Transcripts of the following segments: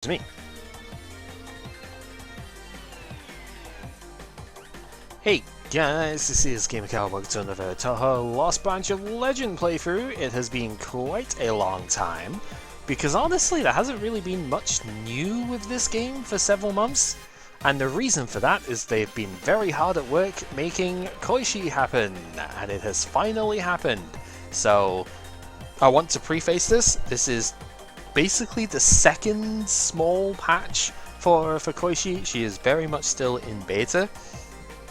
It's me. Hey guys, this is GamerCow. Welcome to another Touhou Lost Branch of Legend playthrough. It has been quite a long time, because honestly there hasn't really been much new with this game for several months, and the reason for that is they've been very hard at work making Koishi happen, and it has finally happened. So I want to preface this is basically the second small patch for Koishi. She is very much still in beta.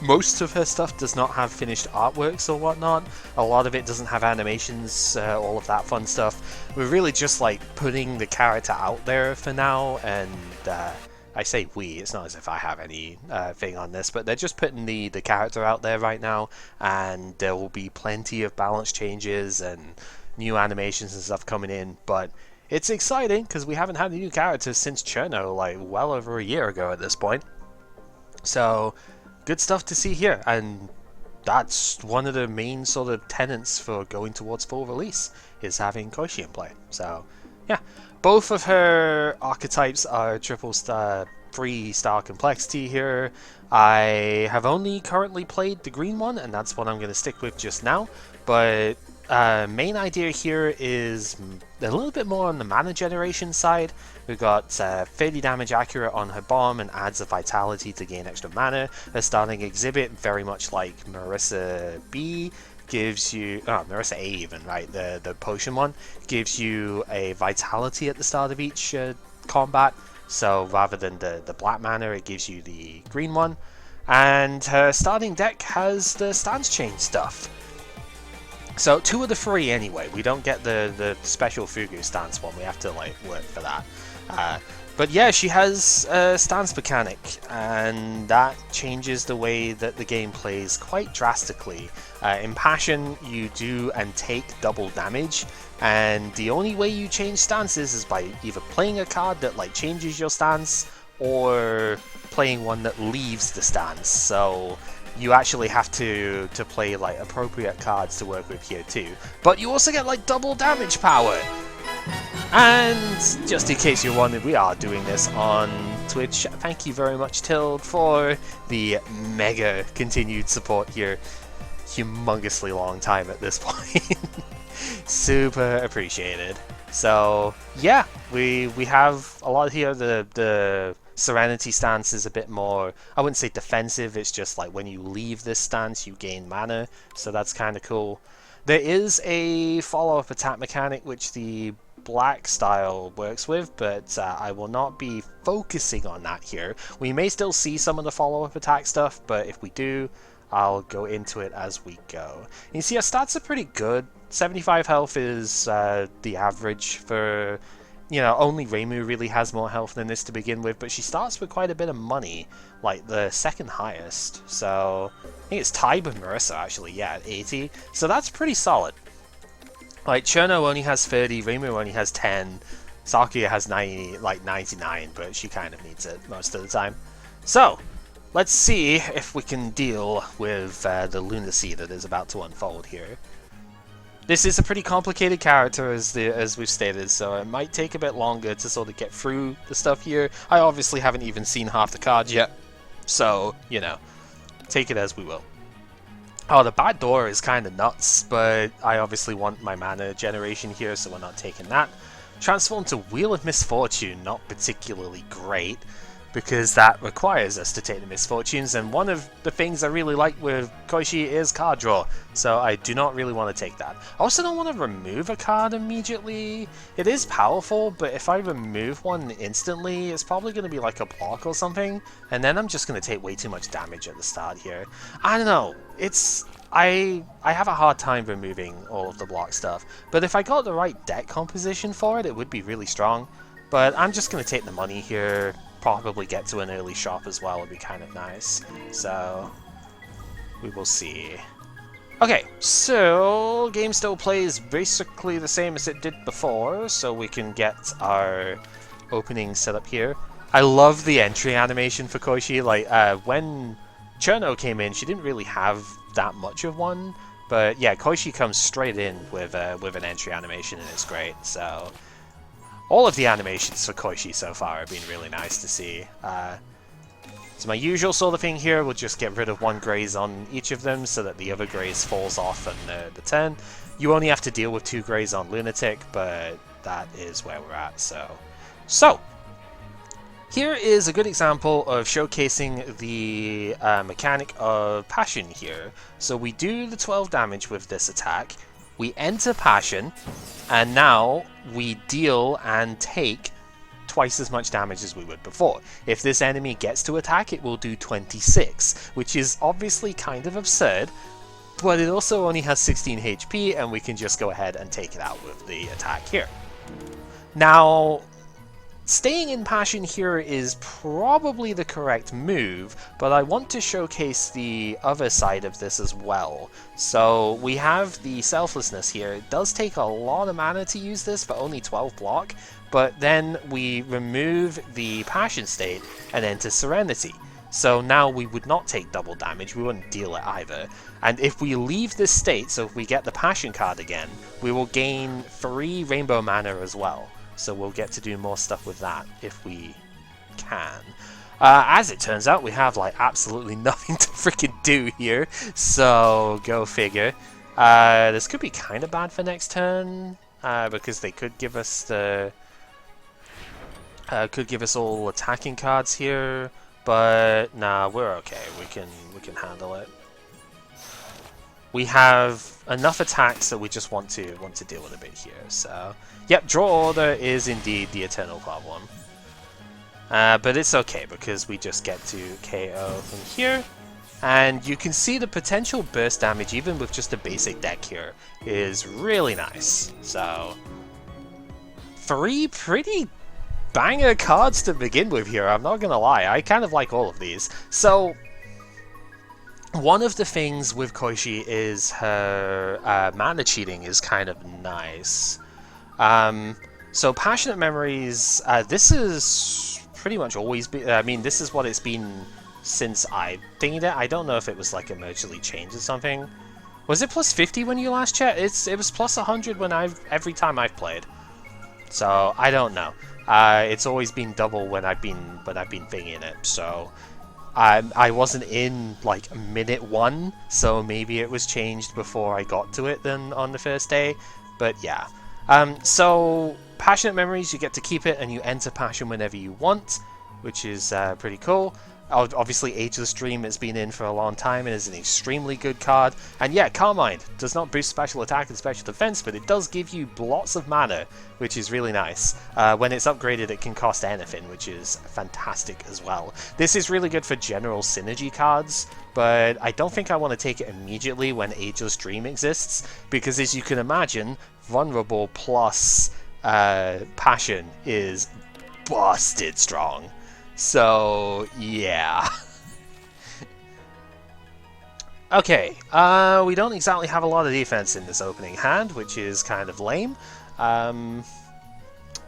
Most of her stuff does not have finished artworks or whatnot. A lot of it doesn't have animations, all of that fun stuff. We're really just like putting the character out there for now, and I say we, it's not as if I have any thing on this, but they're just putting the character out there right now, and there will be plenty of balance changes and new animations and stuff coming in, but it's exciting because we haven't had a new character since Cirno, like well over a year ago at this point. So good stuff to see here, and that's one of the main sort of tenets for going towards full release, is having Koishi in play. So yeah, both of her archetypes are triple star, 3-star complexity here. I have only currently played the green one, and that's what I'm going to stick with just now, but main idea here is a little bit more on the mana generation side. We've got 30 damage accurate on her bomb and adds a vitality to gain extra mana. Her starting exhibit, very much like Marissa B, gives you, Marissa A even, right, the potion one, gives you a vitality at the start of each combat. So rather than the black mana, it gives you the green one. And her starting deck has the stance change stuff. So 2 of the 3 anyway. We don't get the special Fugu stance one. We have to like work for that. But yeah, she has a stance mechanic, and that changes the way that the game plays quite drastically. In Passion, you do and take double damage, and the only way you change stances is by either playing a card that like changes your stance, or playing one that leaves the stance. So you actually have to play like appropriate cards to work with here too. But you also get like double damage power. And just in case you're wondering, we are doing this on Twitch. Thank you very much, Tild, for the mega continued support here. Humongously long time at this point. Super appreciated. So yeah, we have a lot here. The Serenity stance is a bit more, I wouldn't say defensive, it's just like when you leave this stance you gain mana, so that's kind of cool. There is a follow-up attack mechanic which the black style works with, but I will not be focusing on that here. We may still see some of the follow-up attack stuff, but if we do, I'll go into it as we go. You see, our stats are pretty good. 75 health is the average for, you know, only Reimu really has more health than this to begin with, but she starts with quite a bit of money, like the second highest. So I think it's tied with Marissa actually, yeah, at 80. So that's pretty solid. Like Cirno only has 30, Reimu only has 10, Sakuya has 90, like 99, but she kind of needs it most of the time. So let's see if we can deal with the lunacy that is about to unfold here. This is a pretty complicated character, as we've stated, so it might take a bit longer to sort of get through the stuff here. I obviously haven't even seen half the cards yet, so, you know, take it as we will. Oh, the back door is kind of nuts, but I obviously want my mana generation here, so we're not taking that. Transform to Wheel of Misfortune, not particularly great, because that requires us to take the misfortunes, and one of the things I really like with Koishi is card draw, so I do not really want to take that. I also don't want to remove a card immediately. It is powerful, but if I remove one instantly, it's probably going to be like a block or something, and then I'm just going to take way too much damage at the start here. I don't know, I have a hard time removing all of the block stuff, but if I got the right deck composition for it, it would be really strong. But I'm just going to take the money here. Probably get to an early shop as well would be kind of nice. So we will see. Okay, so game still plays basically the same as it did before, so we can get our opening set up here. I love the entry animation for Koishi. Like when Cirno came in, she didn't really have that much of one, but yeah, Koishi comes straight in with an entry animation, and it's great. So All of the animations for Koishi so far have been really nice to see. So my usual sort of thing here will just get rid of one graze on each of them so that the other graze falls off on the turn. You only have to deal with 2 graze on Lunatic, but that is where we're at, So, here is a good example of showcasing the mechanic of Passion here. So we do the 12 damage with this attack, we enter Passion, and now we deal and take twice as much damage as we would before. If this enemy gets to attack, it will do 26, which is obviously kind of absurd, but it also only has 16 HP, and we can just go ahead and take it out with the attack here. Now, staying in Passion here is probably the correct move, but I want to showcase the other side of this as well. So we have the Selflessness here. It does take a lot of mana to use this for only 12 block, but then we remove the Passion state and enter Serenity. So now we would not take double damage, we wouldn't deal it either. And if we leave this state, so if we get the Passion card again, we will gain 3 Rainbow Mana as well. So we'll get to do more stuff with that if we can. As it turns out, we have like absolutely nothing to freaking do here, so go figure. This could be kind of bad for next turn, because they could give us the all attacking cards here, but nah, we're okay. We can handle it. We have enough attacks that we just want to deal with a bit here. So, yep, draw order is indeed the eternal problem. But it's okay because we just get to KO from here. And you can see the potential burst damage even with just a basic deck here is really nice. So, 3 pretty banger cards to begin with here, I'm not gonna lie. I kind of like all of these. So, one of the things with Koishi is her mana cheating is kind of nice. So Passionate Memories, this is pretty much always been, I mean, this is what it's been since I thingied it. I don't know if it was like emergently changed or something. Was it plus 50 when you last checked? It was plus 100 when every time I've played. So I don't know. It's always been double when I've been thingying it. So I wasn't in like minute 1, so maybe it was changed before I got to it than on the first day. But yeah. So Passionate Memories, you get to keep it and you enter Passion whenever you want, which is pretty cool. Obviously, Ageless Dream has been in for a long time and is an extremely good card. And yeah, Carmine does not boost special attack and special defense, but it does give you lots of mana, which is really nice. When it's upgraded, it can cost anything, which is fantastic as well. This is really good for general synergy cards, but I don't think I want to take it immediately when Ageless Dream exists, because as you can imagine, Vulnerable plus Passion is busted strong. So, yeah. Okay, we don't exactly have a lot of defense in this opening hand, which is kind of lame.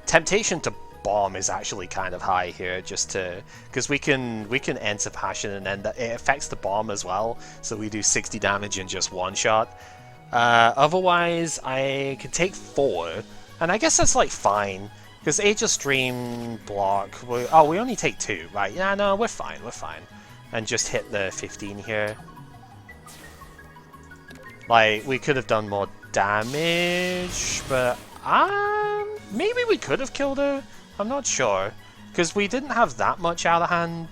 Temptation to bomb is actually kind of high here, just to because we can enter Passion and then it affects the bomb as well, so we do 60 damage in just one shot. Otherwise, I can take 4, and I guess that's like fine. Because Ageless Dream block, we only take 2, right? Yeah, no, we're fine. And just hit the 15 here. Like, we could have done more damage, but maybe we could have killed her. I'm not sure. Because we didn't have that much out of hand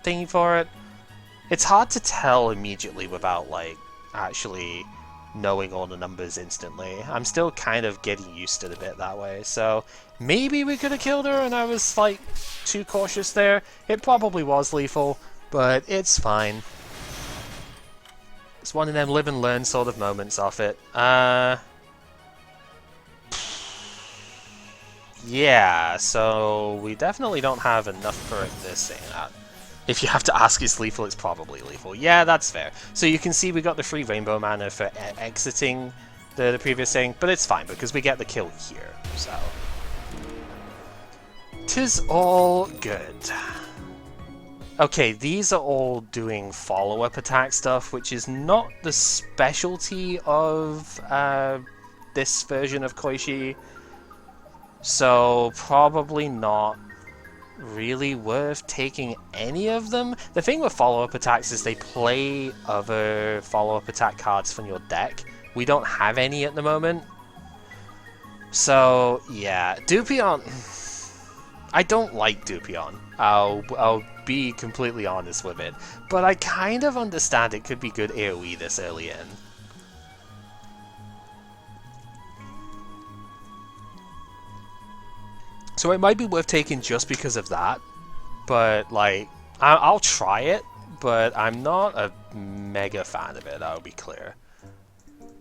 thingy for it. It's hard to tell immediately without, like, actually knowing all the numbers instantly. I'm still kind of getting used to the bit that way, so maybe we could have killed her and I was like too cautious there. It probably was lethal, but it's fine. It's one of them live and learn sort of moments off it. Yeah, so we definitely don't have enough for this saying that. If you have to ask is lethal, it's probably lethal. Yeah, that's fair. So you can see we got the free Rainbow Mana for exiting the previous thing, but it's fine because we get the kill here, so 'tis all good. Okay, these are all doing follow-up attack stuff, which is not the specialty of this version of Koishi. So probably not really worth taking any of them. The thing with follow-up attacks is they play other follow-up attack cards from your deck. We don't have any at the moment. So yeah, Dupion. I don't like Dupion. I'll be completely honest with it, but I kind of understand it could be good AoE this early in. So it might be worth taking just because of that, but like, I'll try it, but I'm not a mega fan of it, I'll be clear.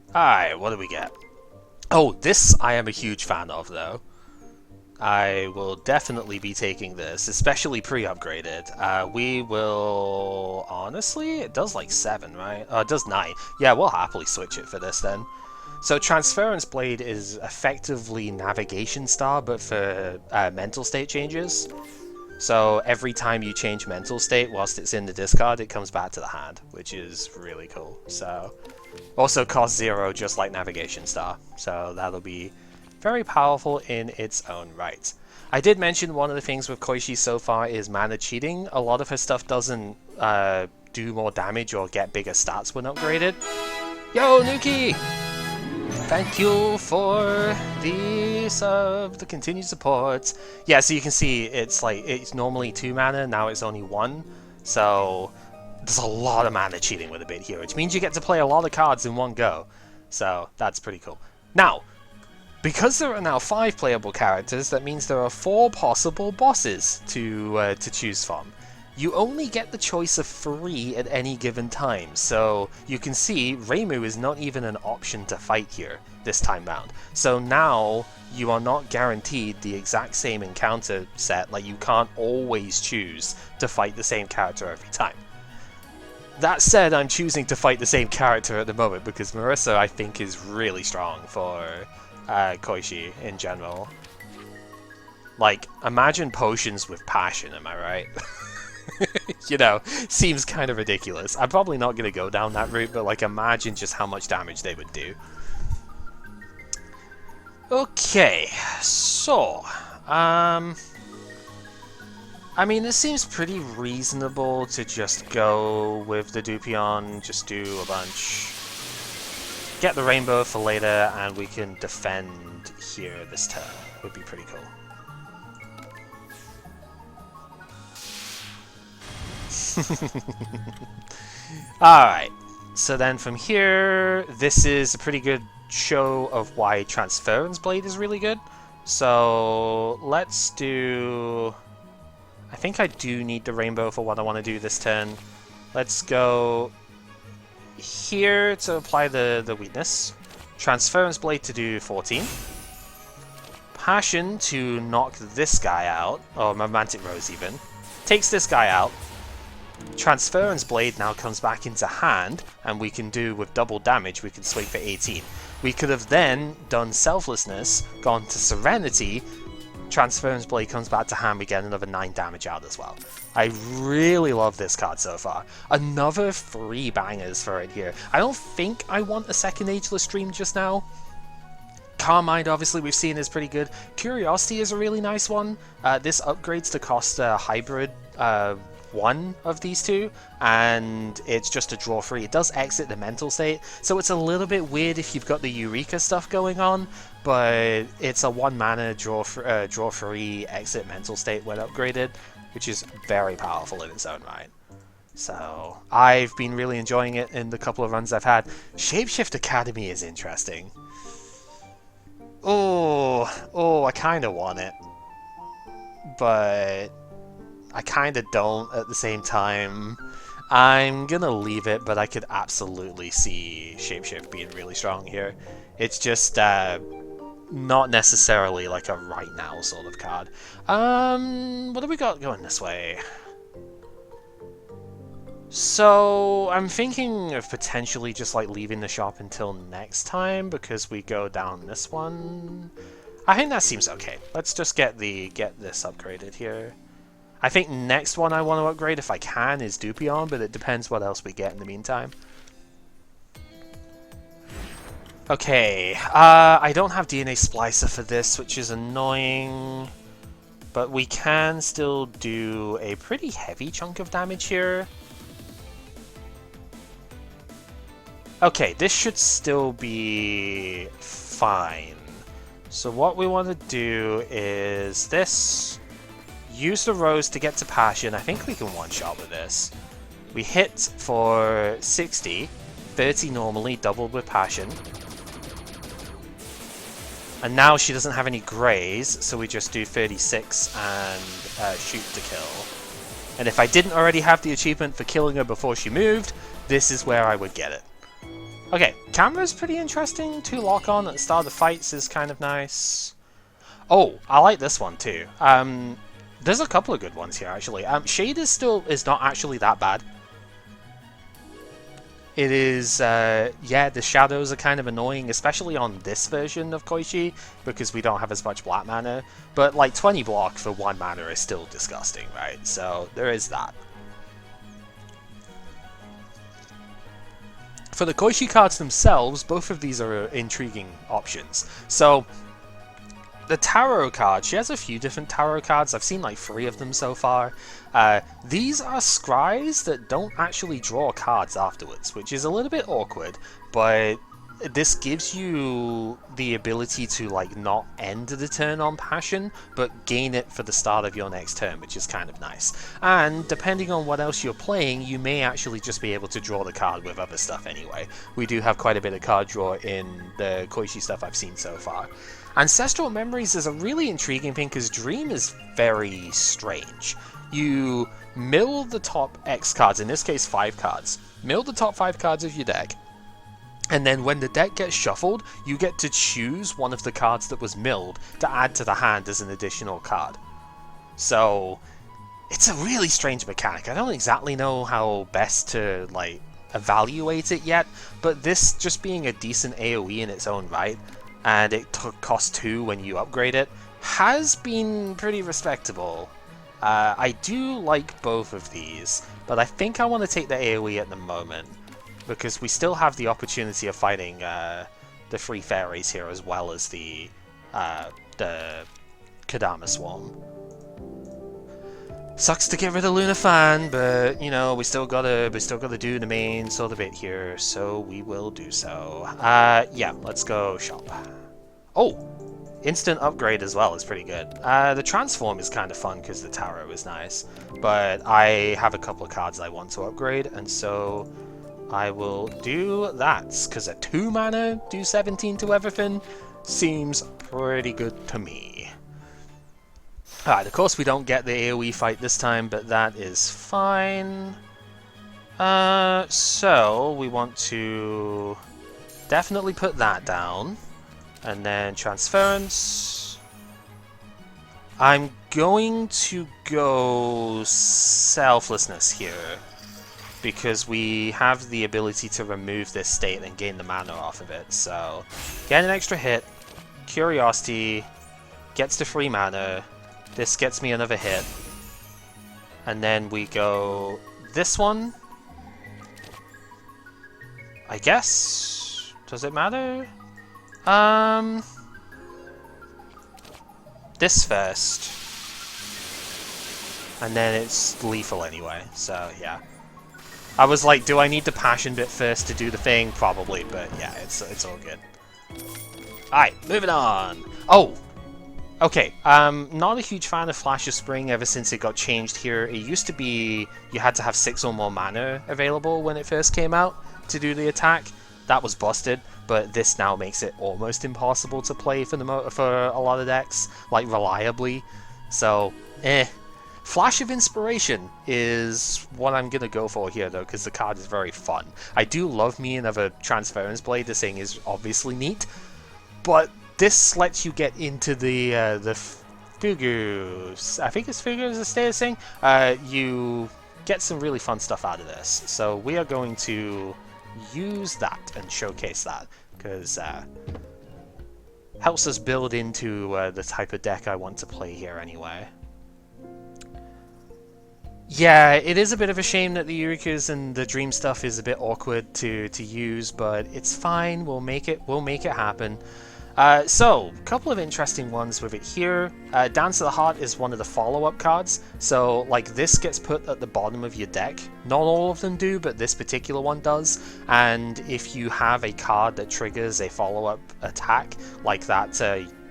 Alright, what do we get? Oh, this I am a huge fan of, though. I will definitely be taking this, especially pre-upgraded. We will... Honestly, it does like 7, right? Oh, it does 9. Yeah, we'll happily switch it for this then. So Transference Blade is effectively Navigation Star, but for mental state changes. So every time you change mental state whilst it's in the discard, it comes back to the hand, which is really cool. So also costs 0, just like Navigation Star. So that'll be very powerful in its own right. I did mention one of the things with Koishi so far is mana cheating. A lot of her stuff doesn't do more damage or get bigger stats when upgraded. Yo, Nuki! Thank you for the continued support. Yeah, so you can see it's like it's normally 2 mana, now it's only 1. So there's a lot of mana cheating with a bit here, which means you get to play a lot of cards in one go. So that's pretty cool. Now, because there are now 5 playable characters, that means there are 4 possible bosses to choose from. You only get the choice of 3 at any given time, so you can see Reimu is not even an option to fight here this time round. So now you are not guaranteed the exact same encounter set, like you can't always choose to fight the same character every time. That said, I'm choosing to fight the same character at the moment because Moreso, I think, is really strong for Koishi in general. Like, imagine potions with passion, am I right? You know, seems kind of ridiculous. I'm probably not going to go down that route, but like imagine just how much damage they would do. Okay, so, I mean, this seems pretty reasonable to just go with the Dupion, just do a bunch. Get the rainbow for later, and we can defend here this turn. Would be pretty cool. Alright, so then from here, this is a pretty good show of why Transference Blade is really good. So let's do... I think I do need the rainbow for what I want to do this turn. Let's go here to apply the weakness. Transference Blade to do 14. Passion to knock this guy out, or Romantic Rose even. Takes this guy out. Transference Blade now comes back into hand, and we can do, with double damage, we can swing for 18. We could have then done Selflessness, gone to Serenity, Transference Blade comes back to hand, we get another 9 damage out as well. I really love this card so far. Another 3 bangers for it here. I don't think I want a second Ageless Stream just now. Carmine, obviously, we've seen is pretty good. Curiosity is a really nice one. This upgrades to cost a hybrid 1 of these 2, and it's just a draw free. It does exit the mental state, so it's a little bit weird if you've got the Eureka stuff going on, but it's a 1 mana draw free exit mental state when upgraded, which is very powerful in its own right. So I've been really enjoying it in the couple of runs I've had. Shapeshift Academy is interesting. Oh, I kind of want it, but I kind of don't at the same time. I'm gonna leave it, but I could absolutely see Shapeshift being really strong here. It's just not necessarily like a right now sort of card. What do we got going this way? So I'm thinking of potentially just like leaving the shop until next time because we go down this one. I think that seems okay. Let's just get this upgraded here. I think next one I want to upgrade if I can is Dupion, but it depends what else we get in the meantime. Okay, I don't have DNA Splicer for this, which is annoying, but we can still do a pretty heavy chunk of damage here. Okay, this should still be fine. So what we want to do is this. Use the rose to get to Passion. I think we can one-shot with this. We hit for 60, 30 normally, doubled with Passion. And now she doesn't have any greys, so we just do 36 and shoot to kill. And if I didn't already have the achievement for killing her before she moved, this is where I would get it. Okay, camera's pretty interesting. 2 lock-on at the start of the fights is kind of nice. Oh, I like this one too. There's a couple of good ones here actually. Shade is not actually that bad. It is, yeah, the shadows are kind of annoying, especially on this version of Koishi, because we don't have as much black mana. But, like, 20 block for 1 mana is still disgusting, right? So, there is that. For the Koishi cards themselves, both of these are intriguing options. So, the tarot card, she has a few different tarot cards. I've seen like 3 of them so far. These are scries that don't actually draw cards afterwards, which is a little bit awkward, but this gives you the ability to like not end the turn on Passion, but gain it for the start of your next turn, which is kind of nice. And depending on what else you're playing, you may actually just be able to draw the card with other stuff anyway. We do have quite a bit of card draw in the Koishi stuff I've seen so far. Ancestral Memories is a really intriguing thing because Dream is very strange. You mill the top X cards, in this case 5 cards. Mill the top 5 cards of your deck, and then when the deck gets shuffled, you get to choose one of the cards that was milled to add to the hand as an additional card. So, it's a really strange mechanic. I don't exactly know how best to, like, evaluate it yet, but this just being a decent AoE in its own right, and it costs 2 when you upgrade it, has been pretty respectable. I do like both of these, but I think I want to take the AoE at the moment, because we still have the opportunity of fighting the 3 fairies here as well as the Kadama Swarm. Sucks to get rid of Luna Fan, but you know we still gotta do the main sort of bit here, so we will do so. Yeah, let's go shop. Oh, instant upgrade as well is pretty good. The transform is kind of fun because the tarot is nice, but I have a couple of cards I want to upgrade, and so I will do that because a 2 mana do 17 to everything seems pretty good to me. Alright, of course we don't get the AoE fight this time, but that is fine. So we want to definitely put that down. And then transference. I'm going to go selflessness here, because we have the ability to remove this state and gain the mana off of it. So, get an extra hit. Curiosity gets to 3 mana. This gets me another hit. And then we go this one. I guess? Does it matter? This first. And then it's lethal anyway, so yeah. I was like, do I need the passion bit first to do the thing? Probably, but yeah, it's all good. Alright, moving on! Oh! Okay, not a huge fan of Flash of Spring ever since it got changed here. It used to be you had to have 6 or more mana available when it first came out to do the attack. That was busted, but this now makes it almost impossible to play for a lot of decks, like reliably. So, Flash of Inspiration is what I'm gonna go for here though, because the card is very fun. I do love me another Transference Blade. This thing is obviously neat, but this lets you get into the Fugu. I think it's Fugu is the status thing. You get some really fun stuff out of this. So we are going to use that and showcase that, because helps us build into the type of deck I want to play here anyway. Yeah, it is a bit of a shame that the Yuriku's and the Dream stuff is a bit awkward to use, but it's fine. We'll make it happen. So, a couple of interesting ones with it here. Dance of the Heart is one of the follow-up cards, so like this gets put at the bottom of your deck. Not all of them do, but this particular one does. And if you have a card that triggers a follow-up attack, like that,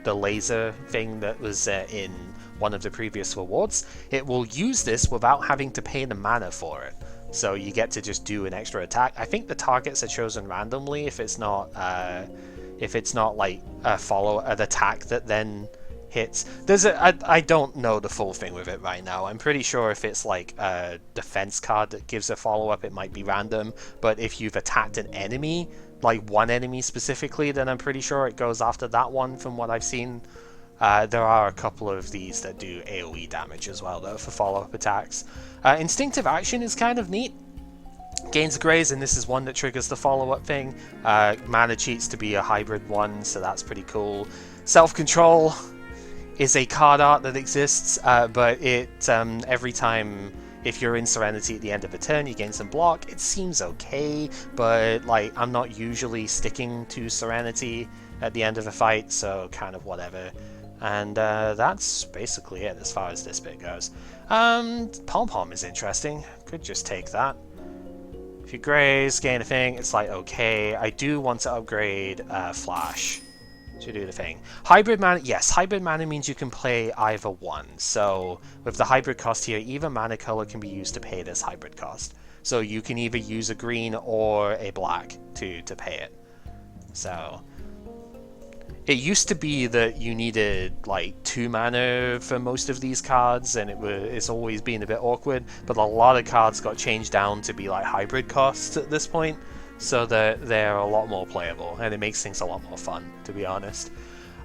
the laser thing that was in one of the previous rewards, it will use this without having to pay the mana for it. So you get to just do an extra attack. I think the targets are chosen randomly if it's not like a an attack that then hits. I don't know the full thing with it right now. I'm pretty sure if it's like a defense card that gives a follow-up, it might be random. But if you've attacked an enemy, like one enemy specifically, then I'm pretty sure it goes after that one from what I've seen. There are a couple of these that do AoE damage as well, though, for follow-up attacks. Instinctive Action is kind of neat. Gains a Graze, and this is one that triggers the follow-up thing. Mana cheats to be a hybrid one, so that's pretty cool. Self-Control is a card art that exists, but it every time if you're in Serenity at the end of a turn, you gain some block. It seems okay, but like I'm not usually sticking to Serenity at the end of a fight, so kind of whatever. And that's basically it as far as this bit goes. Pom Pom is interesting. Could just take that. If you graze, gain a thing, it's like, okay, I do want to upgrade Flash to do the thing. Hybrid mana, yes, hybrid mana means you can play either one. So with the hybrid cost here, either mana color can be used to pay this hybrid cost. So you can either use a green or a black to pay it. So it used to be that you needed like 2 mana for most of these cards, and it's always been a bit awkward, but a lot of cards got changed down to be like hybrid costs at this point, so that they're a lot more playable, and it makes things a lot more fun, to be honest.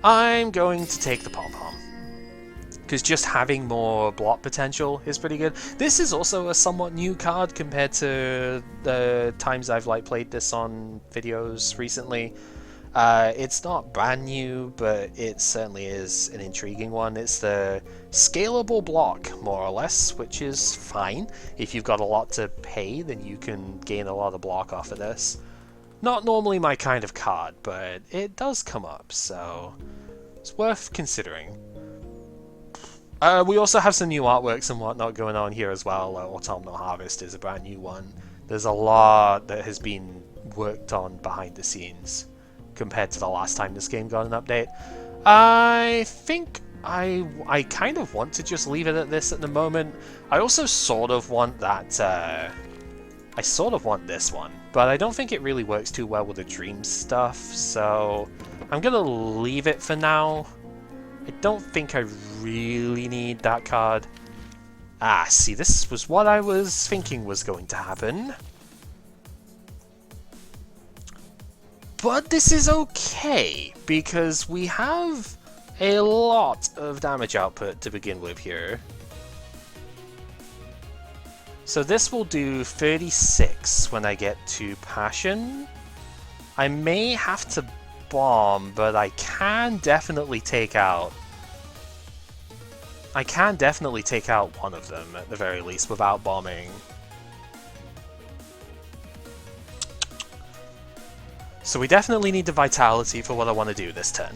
I'm going to take the Pom Pom, because just having more block potential is pretty good. This is also a somewhat new card compared to the times I've like played this on videos recently. It's not brand new, but it certainly is an intriguing one. It's the scalable block, more or less, which is fine. If you've got a lot to pay, then you can gain a lot of block off of this. Not normally my kind of card, but it does come up, so it's worth considering. We also have some new artworks and whatnot going on here as well. Autumnal Harvest is a brand new one. There's a lot that has been worked on behind the scenes compared to the last time this game got an update. I think I kind of want to just leave it at this at the moment. I also sort of want that, I sort of want this one, but I don't think it really works too well with the Dream stuff, so I'm gonna leave it for now. I don't think I really need that card. Ah, see, this was what I was thinking was going to happen. But this is okay, because we have a lot of damage output to begin with here. So this will do 36 when I get to Passion. I may have to bomb, but I can definitely take out... one of them, at the very least, without bombing. So we definitely need the Vitality for what I want to do this turn.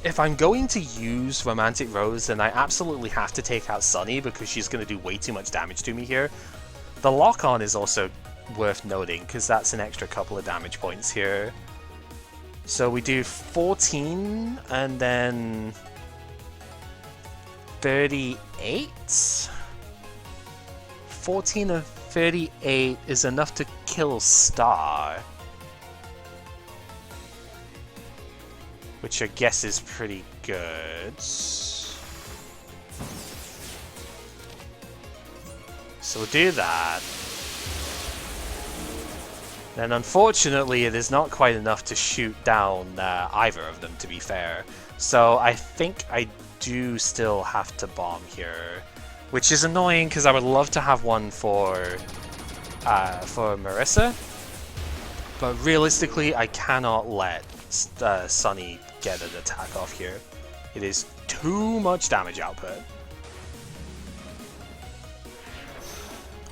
If I'm going to use Romantic Rose, then I absolutely have to take out Sunny because she's going to do way too much damage to me here. The lock-on is also worth noting because that's an extra couple of damage points here. So we do 14 and then 38? 14 and 38 is enough to kill Star. Which I guess is pretty good. So we'll do that. Then unfortunately it is not quite enough to shoot down either of them, to be fair. So I think I do still have to bomb here. Which is annoying because I would love to have one for Marissa. But realistically I cannot let Sunny get an attack off here. It is too much damage output.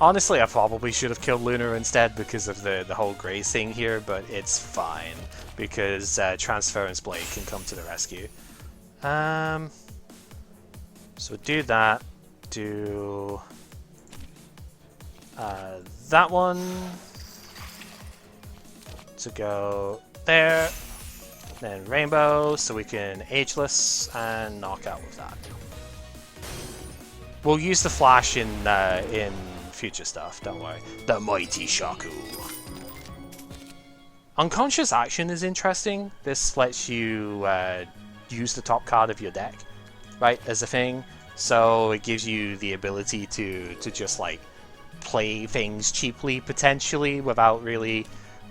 Honestly, I probably should have killed Luna instead because of the whole Graze thing here, but it's fine because Transference Blade can come to the rescue. So do that. Do that one to go there. Then Rainbow, so we can Ageless and knock out with that. We'll use the Flash in future stuff, don't worry. The Mighty Shaku. Unconscious Action is interesting. This lets you use the top card of your deck, right, as a thing. So it gives you the ability to just like play things cheaply, potentially, without really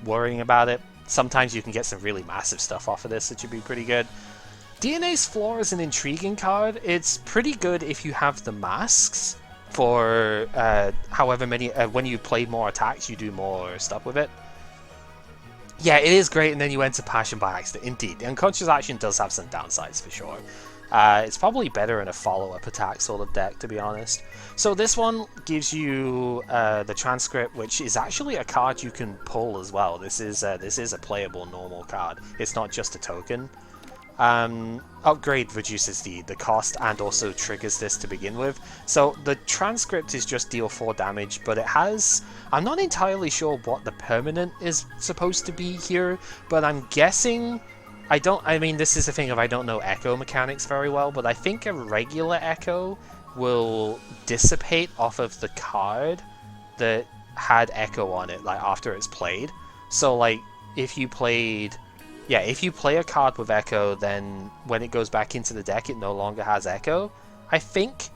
worrying about it. Sometimes you can get some really massive stuff off of this, which would be pretty good. DNA's Flaw is an intriguing card. It's pretty good if you have the masks for however many... when you play more attacks, you do more stuff with it. Yeah, it is great, and then you enter Passion by accident. Indeed, the Unconscious Action does have some downsides for sure. It's probably better in a follow-up attack sort of deck, to be honest. So this one gives you the Transcript, which is actually a card you can pull as well. This is a playable normal card. It's not just a token. Upgrade reduces the cost and also triggers this to begin with. So the Transcript is just deal 4 damage, but it has... I'm not entirely sure what the permanent is supposed to be here, but I'm guessing... I mean, this is the thing of I don't know Echo mechanics very well, but I think a regular Echo will dissipate off of the card that had Echo on it, like, after it's played. So, like, if you played... Yeah, if you play a card with Echo, then when it goes back into the deck, it no longer has Echo. I think,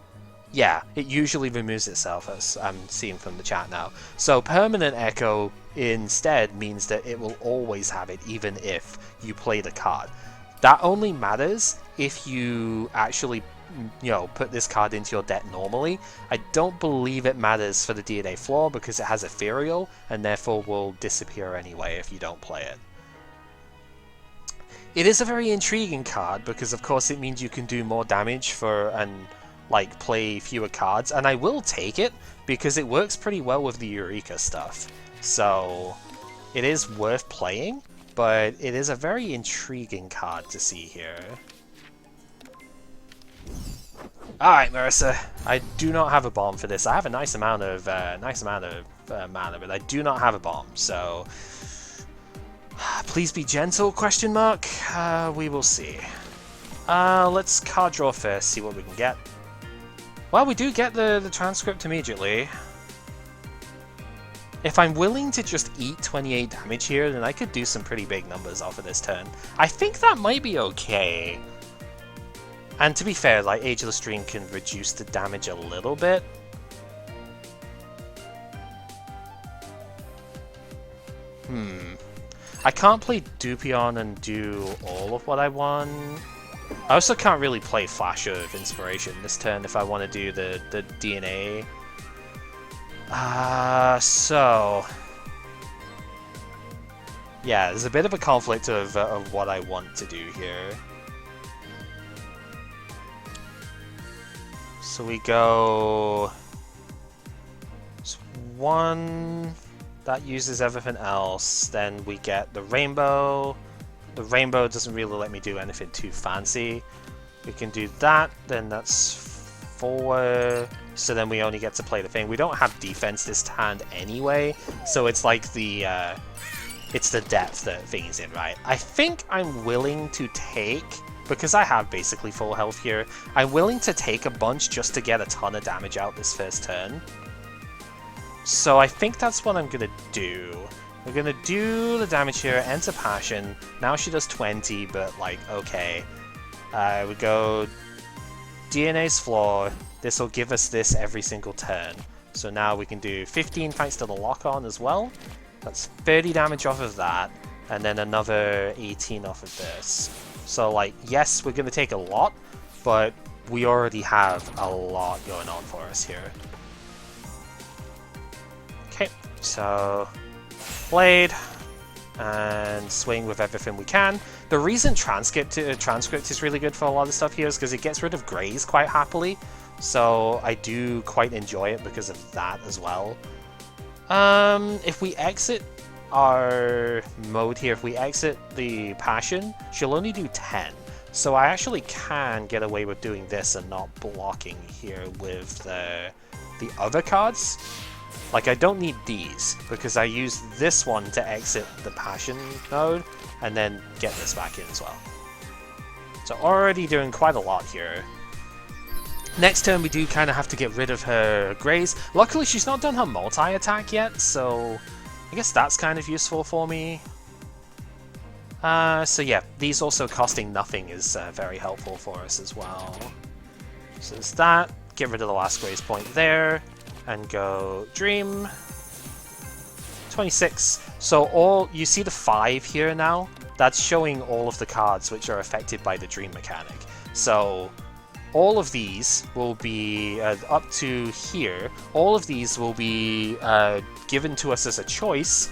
yeah, it usually removes itself, as I'm seeing from the chat now. So permanent Echo instead means that it will always have it, even if you play the card. That only matters if you actually, you know, put this card into your deck normally. I don't believe it matters for the DNA Flaw because it has Ethereal, and therefore will disappear anyway if you don't play it. It is a very intriguing card because of course it means you can do more damage for and like play fewer cards, and I will take it because it works pretty well with the Eureka stuff. So it is worth playing, but it is a very intriguing card to see here. Alright, Marissa, I do not have a bomb for this. I have a nice amount of mana, but I do not have a bomb, so please be gentle, question mark. We will see. Let's card draw first, see what we can get. Well, we do get the Transcript immediately. If I'm willing to just eat 28 damage here, then I could do some pretty big numbers off of this turn. I think that might be okay. And to be fair, like, Ageless Dream can reduce the damage a little bit. I can't play Dupion and do all of what I want. I also can't really play Flash of Inspiration this turn if I want to do the DNA. So... yeah, there's a bit of a conflict of what I want to do here. So we go... one... that uses everything else. Then we get the Rainbow. The Rainbow doesn't really let me do anything too fancy. We can do that, then that's 4. So then we only get to play the thing. We don't have defense this hand anyway, so it's like the it's the depth that thing's in, right? I think I'm willing to take, because I have basically full health here, I'm willing to take a bunch just to get a ton of damage out this first turn. So I think that's what I'm gonna do. We're gonna do the damage here, enter Passion. Now she does 20, but like, okay. We go DNA's Flaw. This will give us this every single turn. So now we can do 15 thanks to the lock-on as well. That's 30 damage off of that, and then another 18 off of this. So like, yes, we're gonna take a lot, but we already have a lot going on for us here. Okay, so Blade, and swing with everything we can. The reason Transcript is really good for a lot of stuff here is because it gets rid of Graze quite happily. So I do quite enjoy it because of that as well. If we exit our mode here, if we exit the Passion, she'll only do 10. So I actually can get away with doing this and not blocking here with the other cards. Like, I don't need these, because I use this one to exit the Passion mode, and then get this back in as well. So already doing quite a lot here. Next turn we do kind of have to get rid of her Graze. Luckily she's not done her multi-attack yet, so I guess that's kind of useful for me. So yeah, these also costing nothing is very helpful for us as well. So there's that. Get rid of the last Graze point there, and go Dream. 26. So all you see the 5 here now. That's showing all of the cards which are affected by the Dream mechanic. So all of these will be up to here. All of these will be given to us as a choice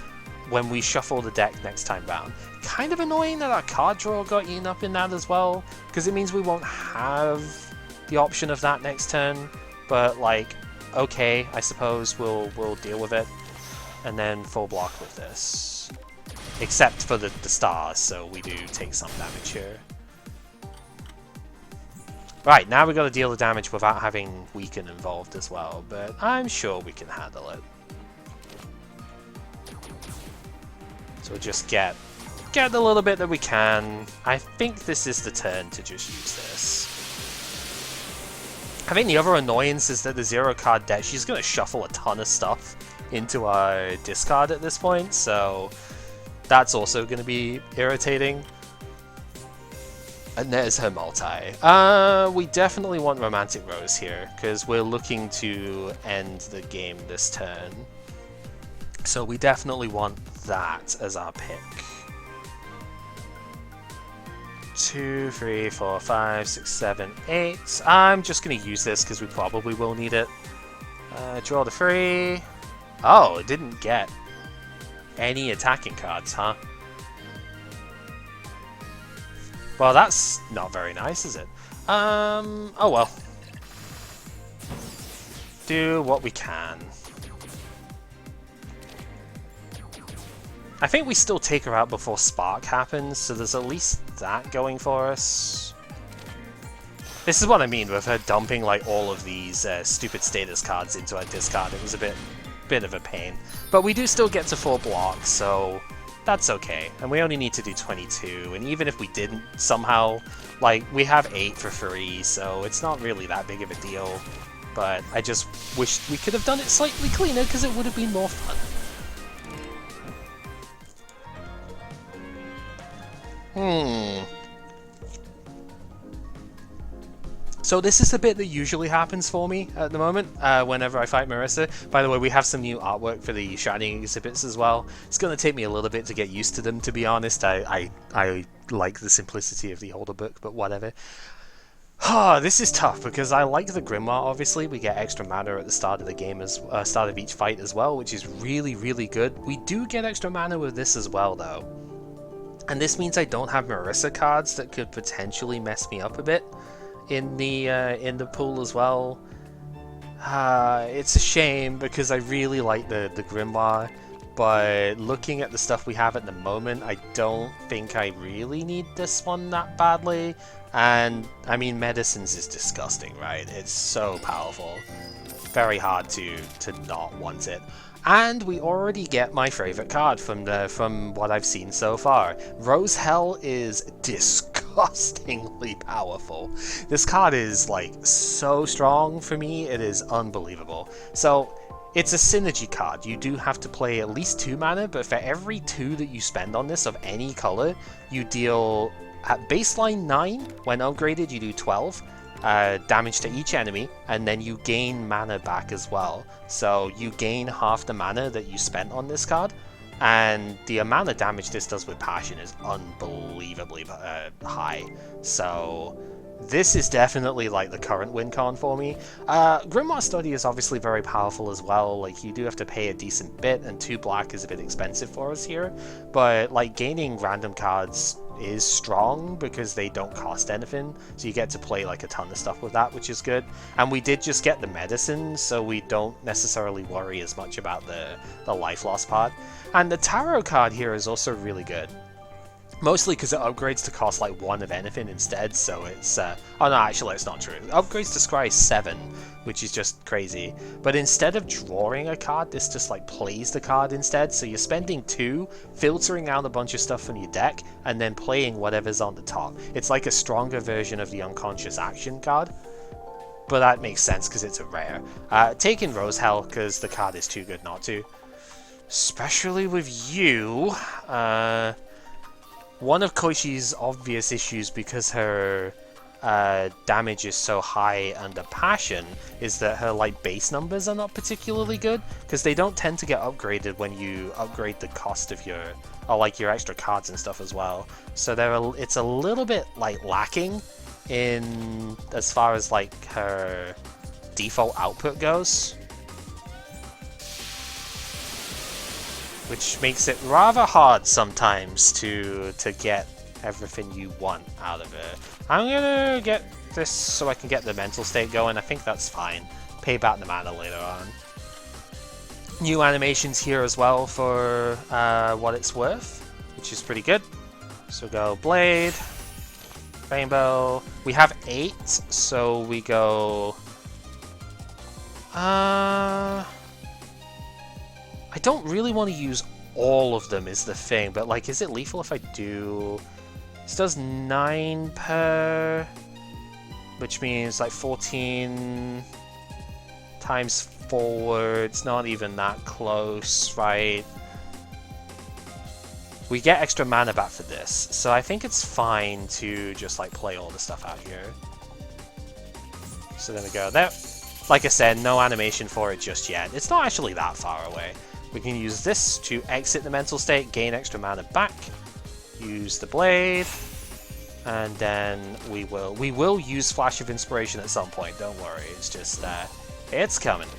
when we shuffle the deck next time round. Kind of annoying that our card draw got eaten up in that as well, because it means we won't have the option of that next turn. But like, okay, I suppose we'll deal with it, and then full block with this. Except for the stars, so we do take some damage here. Right, now we've got to deal the damage without having Weaken involved as well, but I'm sure we can handle it. So we'll just get the little bit that we can. I think this is the turn to just use this. I think the other annoyance is that the 0 card deck, she's going to shuffle a ton of stuff into our discard at this point, so that's also going to be irritating. And there's her multi. We definitely want Romantic Rose here, because we're looking to end the game this turn. So we definitely want that as our pick. 2, 3, 4, 5, 6, 7, 8. I'm just going to use this because we probably will need it. Draw the 3. Oh, it didn't get any attacking cards, huh? Well, that's not very nice, is it? Oh well. Do what we can. I think we still take her out before Spark happens, so there's at least that going for us. This is what I mean with her dumping like all of these stupid status cards into our discard. It was a bit of a pain. But we do still get to full block, so that's okay. And we only need to do 22, and even if we didn't somehow, like, we have 8 for free, so it's not really that big of a deal. But I just wish we could have done it slightly cleaner, because it would have been more fun. So this is the bit that usually happens for me at the moment, whenever I fight Marissa. By the way, we have some new artwork for the Shining exhibits as well. It's going to take me a little bit to get used to them, to be honest. I like the simplicity of the older book, but whatever. This is tough, because I like the Grimoire, obviously. We get extra mana at the start of the game, as start of each fight as well, which is really, really good. We do get extra mana with this as well, though. And this means I don't have Marissa cards that could potentially mess me up a bit in the pool as well. It's a shame, because I really like the Grimoire, but looking at the stuff we have at the moment, I don't think I really need this one that badly. And I mean, Medicines is disgusting, right? It's so powerful. Very hard to not want it. And we already get my favorite card from what I've seen so far. Rose Hell is disgustingly powerful. This card is like so strong for me, it is unbelievable. So it's a synergy card. You do have to play at least 2 mana, but for every 2 that you spend on this of any color, you deal at baseline 9. When upgraded, you do 12. Damage to each enemy, and then you gain mana back as well. So you gain half the mana that you spent on this card, and the amount of damage this does with Passion is unbelievably high. So this is definitely like the current win con for me. Grimoire Study is obviously very powerful as well. Like, you do have to pay a decent bit, and 2 black is a bit expensive for us here, but like gaining random cards is strong because they don't cost anything, so you get to play like a ton of stuff with that, which is good. And we did just get the medicine, so we don't necessarily worry as much about the life loss part. And the tarot card here is also really good. Mostly because it upgrades to cost like 1 of anything instead, so it's... oh no, actually it's not true. It upgrades to scry 7, which is just crazy. But instead of drawing a card, this just like plays the card instead, so you're spending 2, filtering out a bunch of stuff from your deck, and then playing whatever's on the top. It's like a stronger version of the unconscious action card. But that makes sense because it's a rare. Taking Rose Hell because the card is too good not to. Especially with you. One of Koishi's obvious issues, because her damage is so high under Passion, is that her like base numbers are not particularly good, because they don't tend to get upgraded when you upgrade the cost of your, or like your extra cards and stuff as well. So it's a little bit like lacking in as far as like her default output goes. Which makes it rather hard sometimes to get everything you want out of it. I'm gonna get this so I can get the mental state going. I think that's fine. Pay back the mana later on. New animations here as well for what it's worth, which is pretty good. So go Blade, Rainbow. We have 8, so we go... I don't really want to use all of them is the thing, but like, is it lethal if I do... This does 9 per... Which means like 14 times 4, it's not even that close, right? We get extra mana back for this, so I think it's fine to just like play all the stuff out here. So then we go there. Like I said, no animation for it just yet. It's not actually that far away. We can use this to exit the mental state, gain extra mana back, use the blade, and then we will use Flash of Inspiration at some point, don't worry, it's just, it's coming.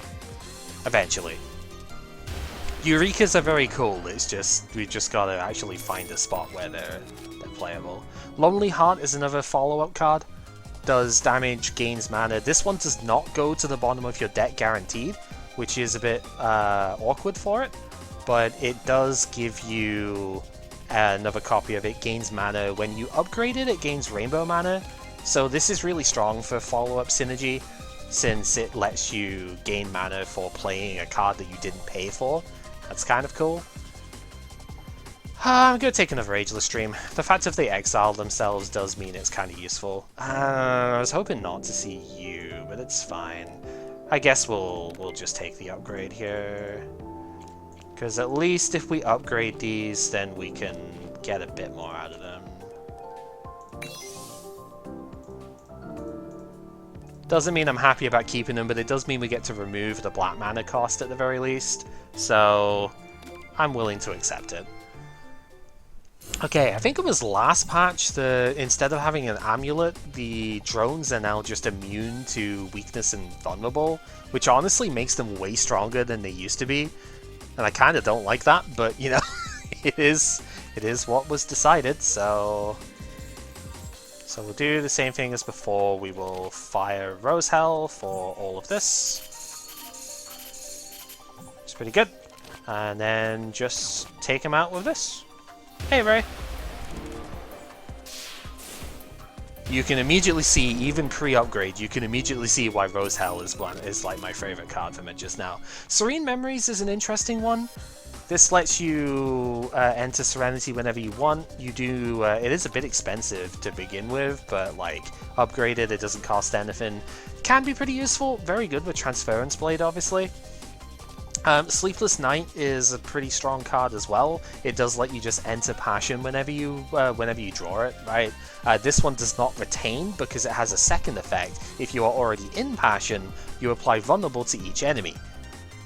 Eventually. Eurekas are very cool, it's just, we've just gotta actually find a spot where they're playable. Lonely Heart is another follow-up card. Does damage, gains mana. This one does not go to the bottom of your deck guaranteed, which is a bit awkward for it, but it does give you another copy of it. Gains mana. When you upgrade it, it gains rainbow mana, so this is really strong for follow-up synergy, since it lets you gain mana for playing a card that you didn't pay for. That's kind of cool. I'm gonna take another Ageless Stream. The fact that they exile themselves does mean it's kind of useful. I was hoping not to see you, but it's fine. I guess we'll just take the upgrade here, because at least if we upgrade these, then we can get a bit more out of them. Doesn't mean I'm happy about keeping them, but it does mean we get to remove the black mana cost at the very least, so I'm willing to accept it. Okay, I think it was last patch, instead of having an amulet, the drones are now just immune to weakness and vulnerable, which honestly makes them way stronger than they used to be. And I kind of don't like that, but you know, it is what was decided, so we'll do the same thing as before. We will fire Rose Hell for all of this. It's pretty good. And then just take him out with this. Hey, Ray. You can immediately see, even pre-upgrade, you can immediately see why Rose Hell is like my favorite card from it just now. Serene Memories is an interesting one. This lets you enter Serenity whenever you want. You do. It is a bit expensive to begin with, but like upgraded, it doesn't cost anything. Can be pretty useful. Very good with Transference Blade, obviously. Sleepless Night is a pretty strong card as well. It does let you just enter Passion whenever you draw it, right? This one does not retain because it has a second effect. If you are already in Passion, you apply Vulnerable to each enemy.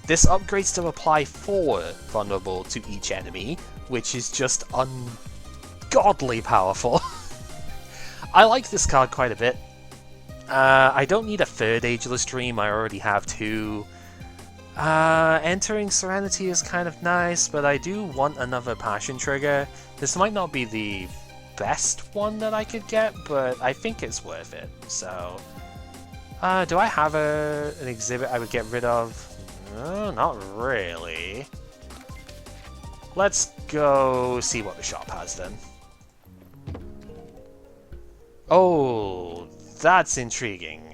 This upgrades to apply 4 Vulnerable to each enemy, which is just ungodly powerful. I like this card quite a bit. I don't need a third Ageless Dream, I already have 2. Entering Serenity is kind of nice, but I do want another Passion trigger. This might not be the best one that I could get, but I think it's worth it. So, do I have an exhibit I would get rid of? No, not really. Let's go see what the shop has then. Oh, that's intriguing.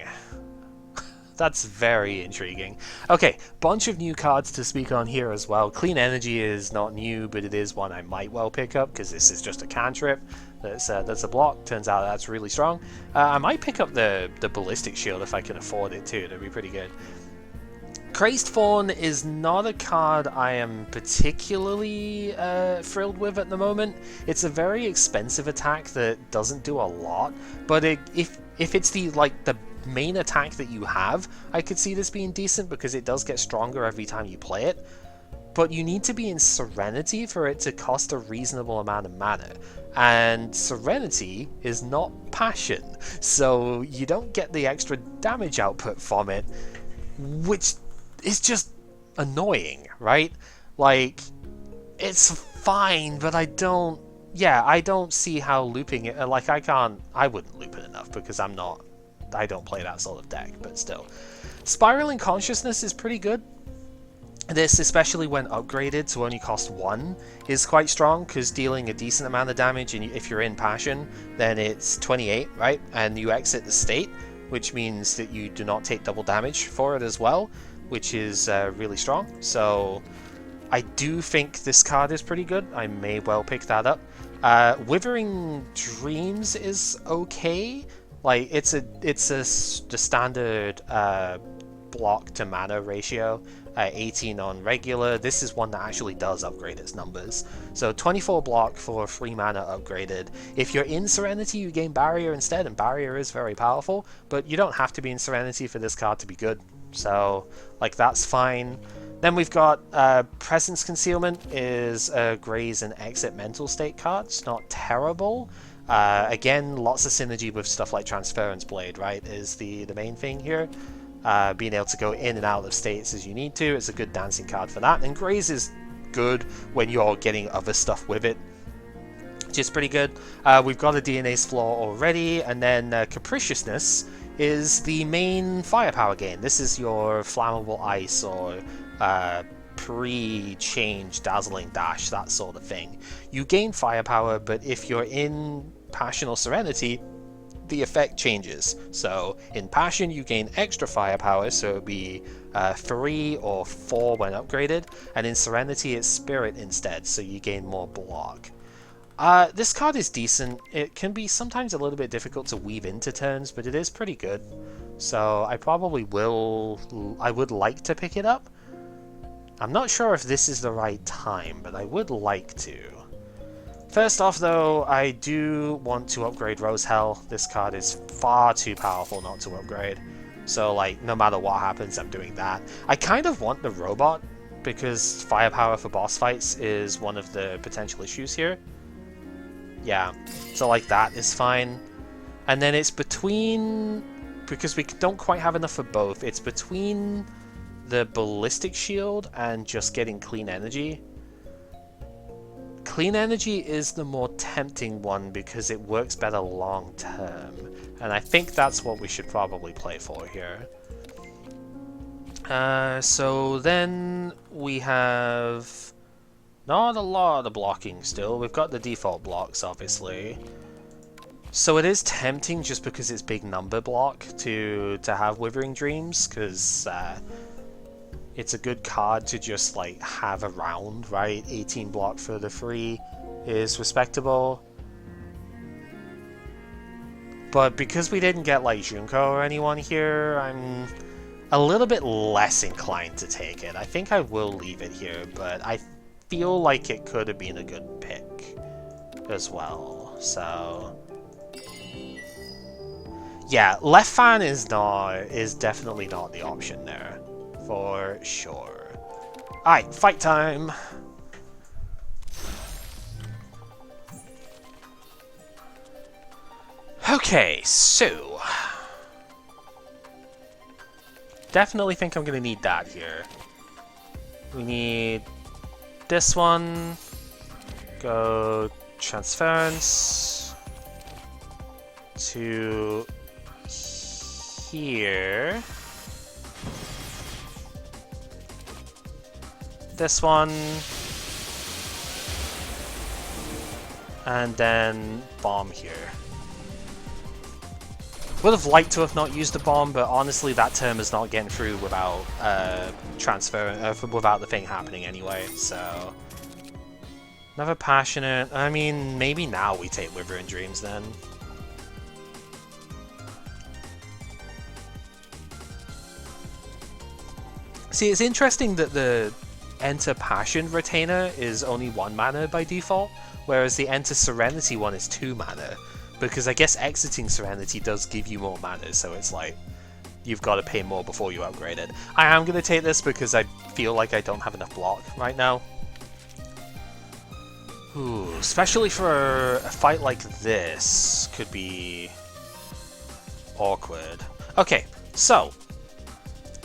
That's very intriguing. Okay, bunch of new cards to speak on here as well. Clean Energy is not new, but it is one I might well pick up, because this is just a cantrip that's a block. Turns out that's really strong. I might pick up the Ballistic Shield if I can afford it too. That'd be pretty good. Crazed Fawn is not a card I am particularly thrilled with at the moment. It's a very expensive attack that doesn't do a lot, but if it's the main attack that you have, I could see this being decent because it does get stronger every time you play it. But you need to be in Serenity for it to cost a reasonable amount of mana, and Serenity is not Passion, so you don't get the extra damage output from it, which is just annoying, right? Like, it's fine, but I don't see how looping it, I wouldn't loop it enough because I don't play that sort of deck, but still. Spiraling Consciousness is pretty good. This, especially when upgraded to only cost 1, is quite strong, because dealing a decent amount of damage, and if you're in Passion, then it's 28, right? And you exit the state, which means that you do not take double damage for it as well, which is really strong. So I do think this card is pretty good. I may well pick that up. Withering Dreams is okay. Like, it's the standard block to mana ratio, 18 on regular. This is one that actually does upgrade its numbers. So 24 block for 3 mana upgraded. If you're in Serenity, you gain Barrier instead, and Barrier is very powerful, but you don't have to be in Serenity for this card to be good. So, like, that's fine. Then we've got Presence Concealment is a Graze and Exit Mental State card. It's not terrible. Again, lots of synergy with stuff like Transference Blade, right, is the main thing here. Being able to go in and out of states as you need to. It's a good dancing card for that. And Graze is good when you're getting other stuff with it, which is pretty good. We've got a DNA's Flaw already, and then Capriciousness is the main firepower gain. This is your Flammable Ice or pre-change Dazzling Dash, that sort of thing. You gain firepower, but if you're in Passion or Serenity, the effect changes. So in Passion you gain extra firepower, so it'll be 3 or 4 when upgraded, and in Serenity it's Spirit instead, so you gain more block. This card is decent. It can be sometimes a little bit difficult to weave into turns, but it is pretty good. So I would like to pick it up. I'm not sure if this is the right time, but I would like to. First off though, I do want to upgrade Rosehell. This card is far too powerful not to upgrade. So like, no matter what happens, I'm doing that. I kind of want the robot, because firepower for boss fights is one of the potential issues here. Yeah, so like that is fine. And then it's between, because we don't quite have enough for both, it's between the Ballistic Shield and just getting Clean Energy. Clean Energy is the more tempting one because it works better long term, and I think that's what we should probably play for here. So then we have not a lot of blocking still. We've got the default blocks, obviously. So it is tempting just because it's big number block to have Withering Dreams, because it's a good card to just like have around, right? 18 block for the free is respectable. But because we didn't get like Junko or anyone here, I'm a little bit less inclined to take it. I think I will leave it here, but I feel like it could have been a good pick as well. So yeah, left fan is definitely not the option there. For sure. Alright, fight time! Okay, so definitely think I'm gonna need that here. We need this one. Go Transference. to here. This one. And then bomb here. Would have liked to have not used the bomb, but honestly that term is not getting through without without the thing happening anyway, so... Another passionate... I mean, maybe now we take Withering Dreams then. See, it's interesting that the Enter Passion Retainer is only 1 mana by default, whereas the Enter Serenity one is 2 mana. Because I guess exiting Serenity does give you more mana, so it's like, you've got to pay more before you upgrade it. I am going to take this because I feel like I don't have enough block right now. Ooh, especially for a fight like this, could be awkward. Okay, so,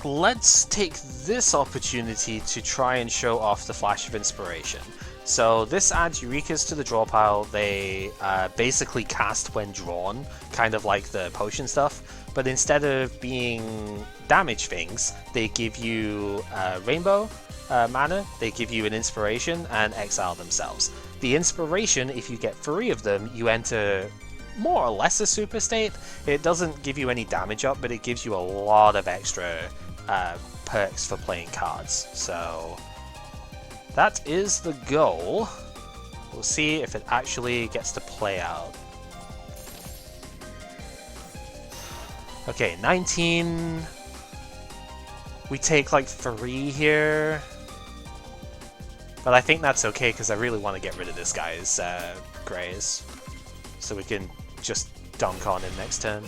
let's take this opportunity to try and show off the Flash of Inspiration. So this adds Eureka's to the draw pile. They basically cast when drawn, kind of like the potion stuff, but instead of being damage things, they give you rainbow mana, they give you an inspiration, and exile themselves. The inspiration, if you get 3 of them, you enter more or less a super state. It doesn't give you any damage up, but it gives you a lot of extra perks for playing cards. So that is the goal. We'll see if it actually gets to play out. Okay, 19. We take like 3 here. But I think that's okay because I really want to get rid of this guy's Greys. So we can just dunk on him next turn.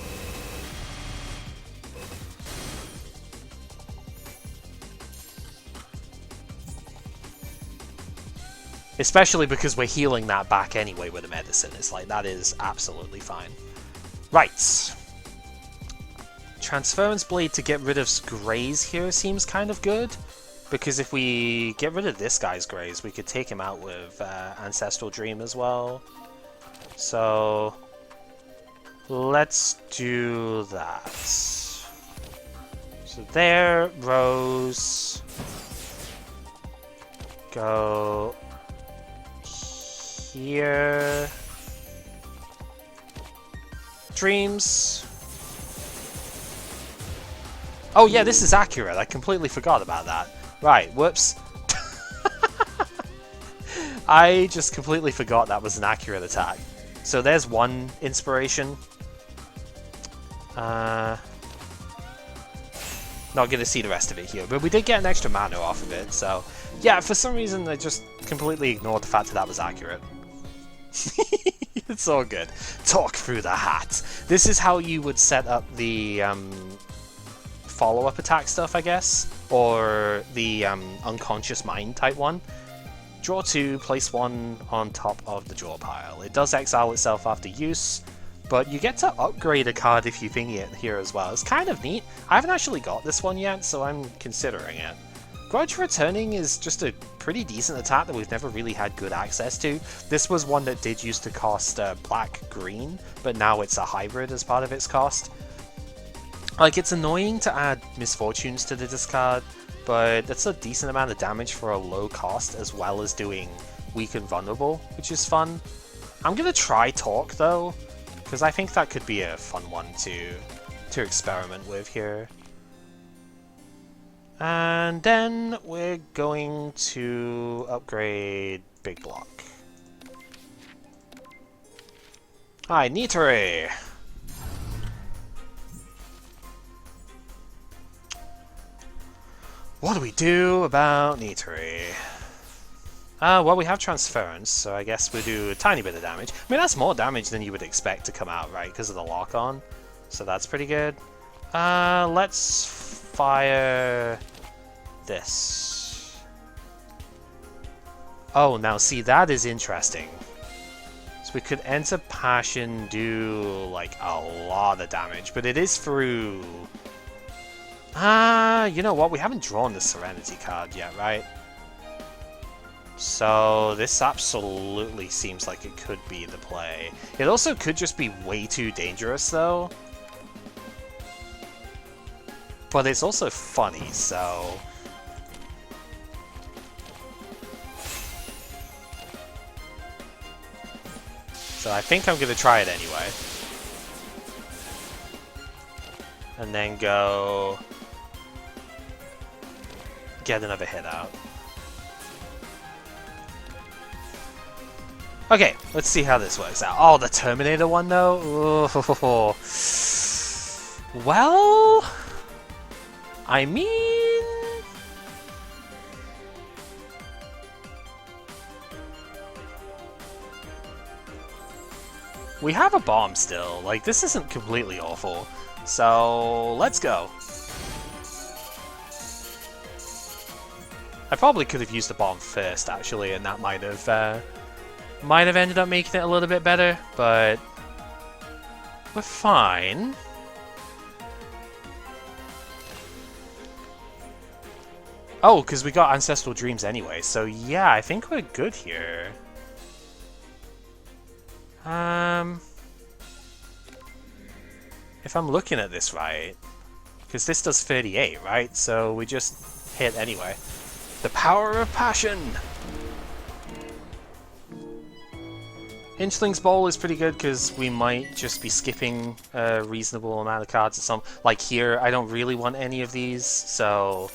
Especially because we're healing that back anyway with a medicine. It's like, that is absolutely fine. Right. Transference Blade to get rid of Greys here seems kind of good. Because if we get rid of this guy's Greys, we could take him out with Ancestral Dream as well. So let's do that. So there, Rose. Go here. Dreams. Oh yeah, this is accurate. I completely forgot about that. Right, whoops. I just completely forgot that was an accurate attack. So there's 1 inspiration. Not gonna see the rest of it here, but we did get an extra mana off of it, so... Yeah, for some reason I just completely ignored the fact that that was accurate. It's all good. Talk through the hat. This is how you would set up the follow-up attack stuff, I guess, or the unconscious mind type one. Draw 2, place 1 on top of the draw pile. It does exile itself after use, but you get to upgrade a card if you thingy it here as well. It's kind of neat. I haven't actually got this one yet, so I'm considering it. Grudge Returning is just a pretty decent attack that we've never really had good access to. This was one that did used to cost black-green, but now it's a hybrid as part of its cost. Like, it's annoying to add Misfortunes to the discard, but that's a decent amount of damage for a low cost, as well as doing Weak and Vulnerable, which is fun. I'm gonna try Talk, though, because I think that could be a fun one to experiment with here. And then we're going to upgrade Big Block. Hi, Nitare! What do we do about Nitare? Well, we have Transference, so I guess we'll do a tiny bit of damage. I mean, that's more damage than you would expect to come out, right? Because of the lock-on. So that's pretty good. Let's fire this. Oh, now see, that is interesting. So we could enter Passion, do, like, a lot of damage, but it is through... you know what? We haven't drawn the Serenity card yet, right? So this absolutely seems like it could be the play. It also could just be way too dangerous though. But it's also funny, so... So I think I'm gonna try it anyway. And then go... get another hit out. Okay, let's see how this works out. Oh, the Terminator one though? Ooh. Well... I mean... we have a bomb still. Like, this isn't completely awful. So, let's go. I probably could have used the bomb first, actually, and that might have ended up making it a little bit better, but we're fine. Oh, because we got Ancestral Dreams anyway, so yeah, I think we're good here. If I'm looking at this right, because this does 38, right? So we just hit anyway. The power of passion! Inchling's Bowl is pretty good because we might just be skipping a reasonable amount of cards at some... like here, I don't really want any of these, so...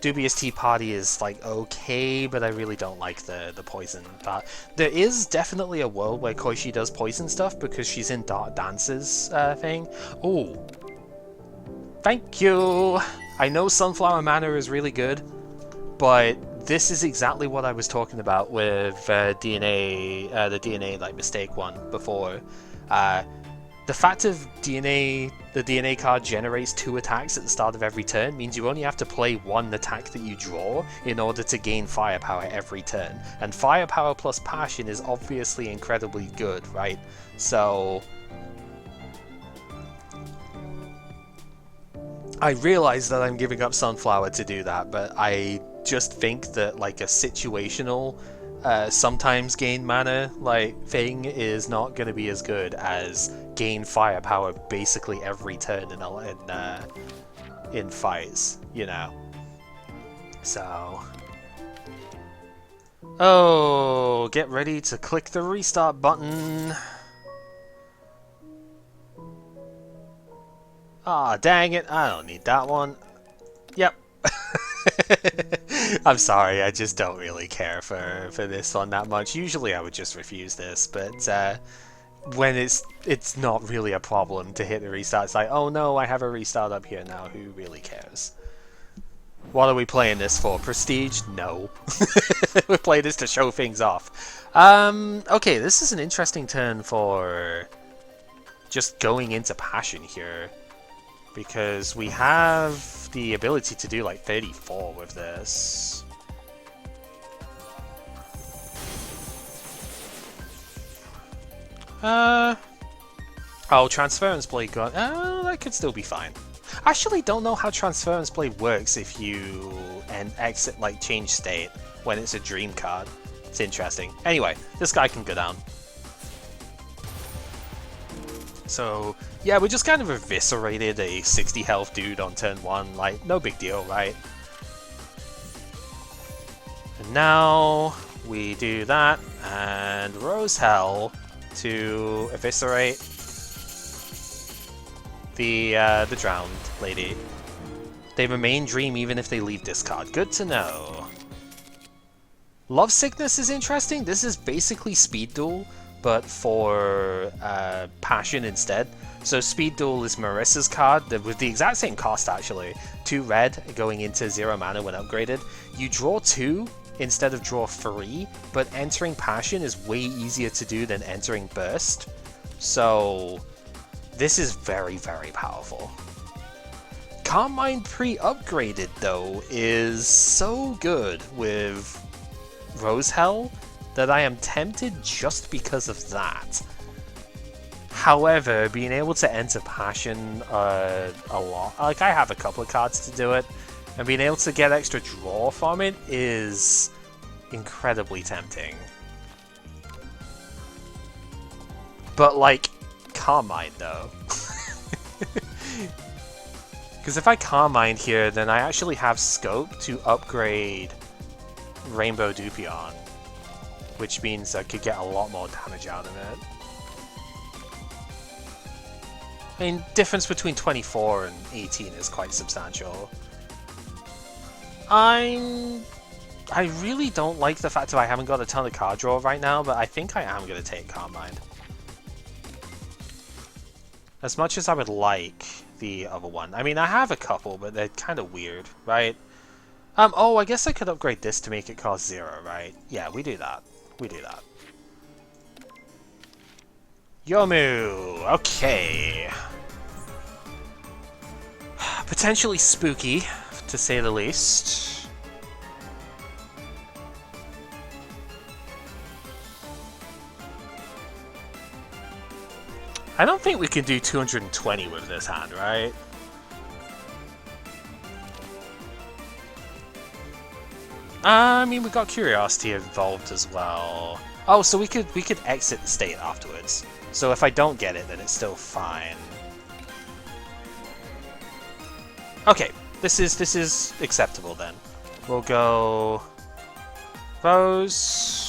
Dubious Tea Party is like okay, but I really don't like the poison part. There is definitely a world where Koishi does poison stuff because she's in Dark Dance's thing. Oh, thank you! I know Sunflower Manor is really good, but this is exactly what I was talking about with DNA, the DNA like mistake one before. The fact of the DNA card generates 2 attacks at the start of every turn means you only have to play 1 attack that you draw in order to gain firepower every turn. And firepower plus passion is obviously incredibly good, right? So... I realize that I'm giving up Sunflower to do that, but I just think that like a situational sometimes gain mana like thing is not going to be as good as gain firepower basically every turn in fights, you know. So, oh, get ready to click the restart button. Ah, dang it! I don't need that one. Yep. I'm sorry, I just don't really care for this one that much. Usually I would just refuse this, but when it's not really a problem to hit the restart, it's like, oh no, I have a restart up here now, who really cares? What are we playing this for? Prestige? No. We play this to show things off. Okay, this is an interesting turn for just going into Passion here. Because we have the ability to do like 34 with this. Oh, Transference Blade got... that could still be fine. I actually don't know how Transference Blade works if you exit, like, change state when it's a dream card. It's interesting. Anyway, this guy can go down. So, yeah, we just kind of eviscerated a 60 health dude on turn 1, like, no big deal, right? And now we do that, and Rose Hell to eviscerate the drowned lady. They remain dream even if they leave discard. Good to know. Love Sickness is interesting. This is basically Speed Duel, but for Passion instead. So Speed Duel is Marissa's card with the exact same cost actually. 2 red going into 0 mana when upgraded. You draw 2 instead of draw 3, but entering Passion is way easier to do than entering Burst. So this is very, very powerful. Calm Mind pre-upgraded though is so good with Rose Hell that I am tempted just because of that. However, being able to enter Passion a lot, like I have a couple of cards to do it, and being able to get extra draw from it is incredibly tempting. But, like, Calm Mind, though. Because if I Calm Mind here, then I actually have scope to upgrade Rainbow Dupion, which means I could get a lot more damage out of it. I mean, difference between 24 and 18 is quite substantial. I really don't like the fact that I haven't got a ton of card draw right now, but I think I am going to take Calm Mind. As much as I would like the other one. I mean, I have a couple, but they're kind of weird, right? Oh, I guess I could upgrade this to make it cost 0, right? Yeah, we do that. We do that. Yomu! Okay. Potentially spooky, to say the least. I don't think we can do 220 with this hand, right? I mean, we got Curiosity involved as well. Oh, so we could exit the state afterwards. So if I don't get it, then it's still fine. Okay, this is acceptable then. We'll go those.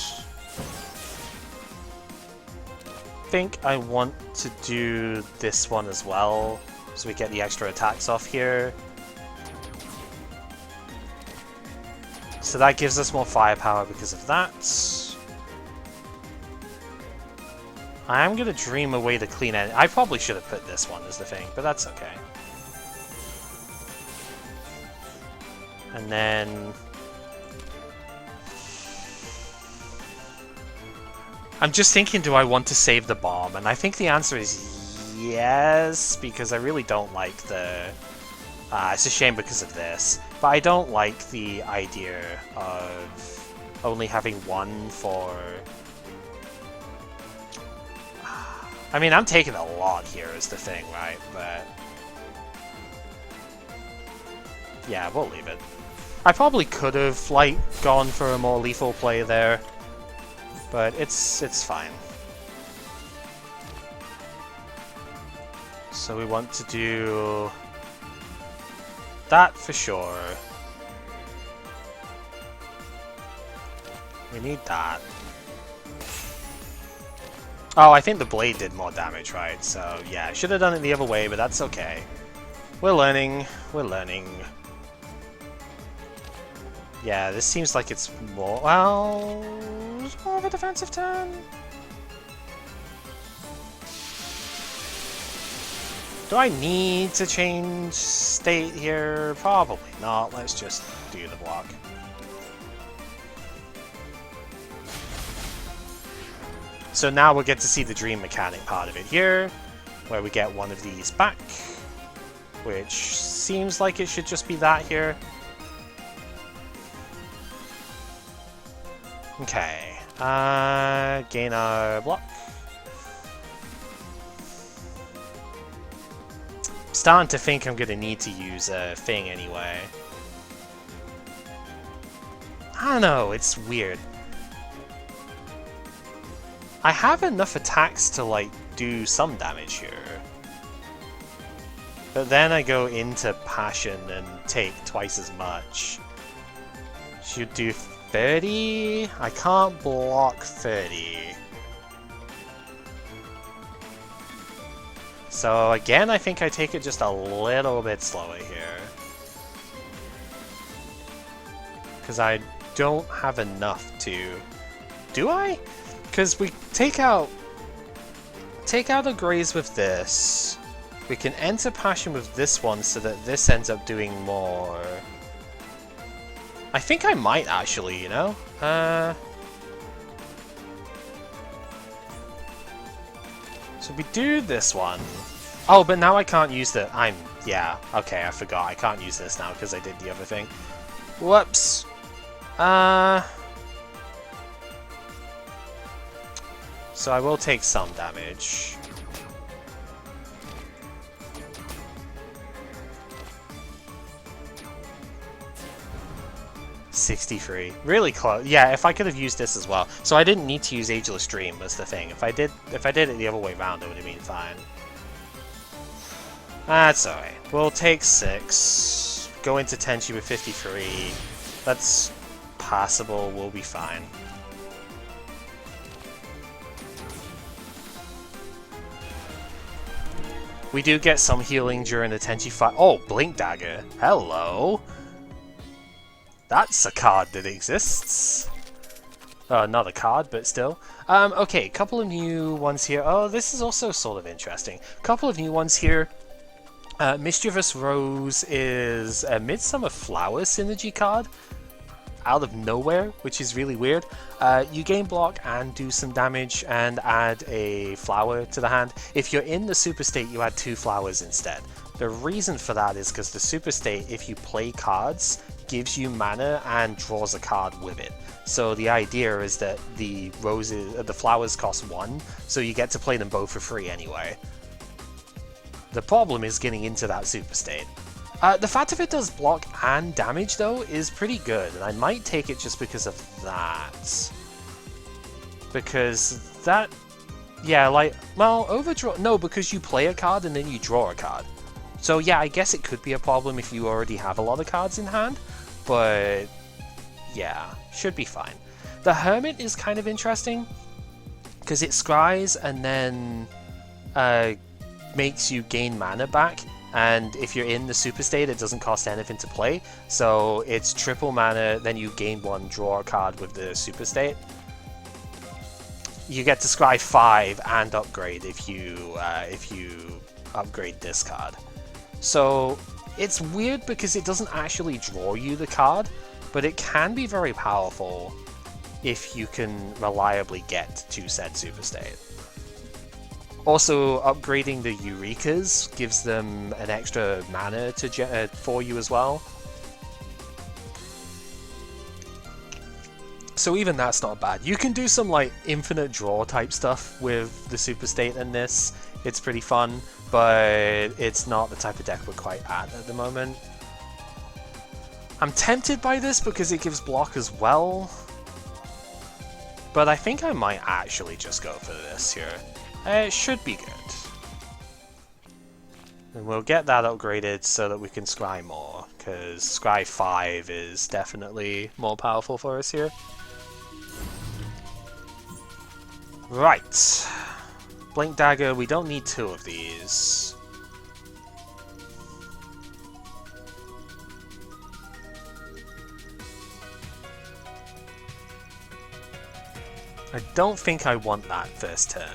I think I want to do this one as well, so we get the extra attacks off here. So that gives us more firepower because of that. I am going to dream away the clean end. I probably should have put this one as the thing, but that's okay. And then I'm just thinking, do I want to save the bomb? And I think the answer is yes, because I really don't like the... it's a shame because of this, but I don't like the idea of only having one for... I mean, I'm taking a lot here is the thing, right? But... yeah, we'll leave it. I probably could have, like, gone for a more lethal play there. But it's fine. So we want to do that for sure. We need that. Oh, I think the blade did more damage, right? So yeah, I should have done it the other way, but that's okay. We're learning. We're learning. Yeah, this seems like it's more... well... it's more of a defensive turn. Do I need to change state here? Probably not. Let's just do the block. So now we'll get to see the dream mechanic part of it here, where we get one of these back, which seems like it should just be that here. Okay, gain our block. I'm starting to think I'm gonna need to use a thing anyway. I don't know, it's weird. I have enough attacks to, like, do some damage here. But then I go into Passion and take twice as much. Should do 30? I can't block 30. So again, I think I take it just a little bit slower here. Because I don't have enough to... do I? Because we take out a Graze with this. We can enter Passion with this one so that this ends up doing more. I think I might actually, you know? So we do this one. Oh, but now I can't use the... yeah, okay, I forgot. I can't use this now because I did the other thing. Whoops. So I will take some damage. 63. Really close. Yeah, if I could have used this as well. So I didn't need to use Ageless Dream was the thing. If I did it the other way around, it would have been fine. That's alright. We'll take 6. Go into Tenchi with 53. That's passable. We'll be fine. We do get some healing during the Tenchi fight. Oh, Blink Dagger. Hello. That's a card that exists. Not a card, but still. Okay, a couple of new ones here. Oh, this is also sort of interesting. A couple of new ones here. Mischievous Rose is a Midsummer Flower synergy card. Out of nowhere, which is really weird. You gain block and do some damage and add a flower to the hand. If you're in the super state, you add 2 flowers instead. The reason for that is because the super state, if you play cards, gives you mana and draws a card with it. So the idea is that the flowers cost 1, so you get to play them both for free anyway. The problem is getting into that super state. The fact that it does block and damage, though, is pretty good, and I might take it just because of that. Because that... Yeah, like... Well, overdraw... No, because you play a card and then you draw a card. So yeah, I guess it could be a problem if you already have a lot of cards in hand, but... Yeah, should be fine. The Hermit is kind of interesting, because it scries and then makes you gain mana back. And if you're in the super state, it doesn't cost anything to play. So it's triple mana, then you gain 1, draw a card with the super state. You get to scry 5 and upgrade if you upgrade this card. So it's weird because it doesn't actually draw you the card, but it can be very powerful if you can reliably get to said super state. Also, upgrading the Eurekas gives them an extra mana for you as well. So even that's not bad. You can do some like infinite draw type stuff with the super state in this. It's pretty fun, but it's not the type of deck we're quite at the moment. I'm tempted by this because it gives block as well, but I think I might actually just go for this here. It should be good. And we'll get that upgraded so that we can scry more, because scry 5 is definitely more powerful for us here. Right. Blink Dagger, we don't need 2 of these. I don't think I want that first turn.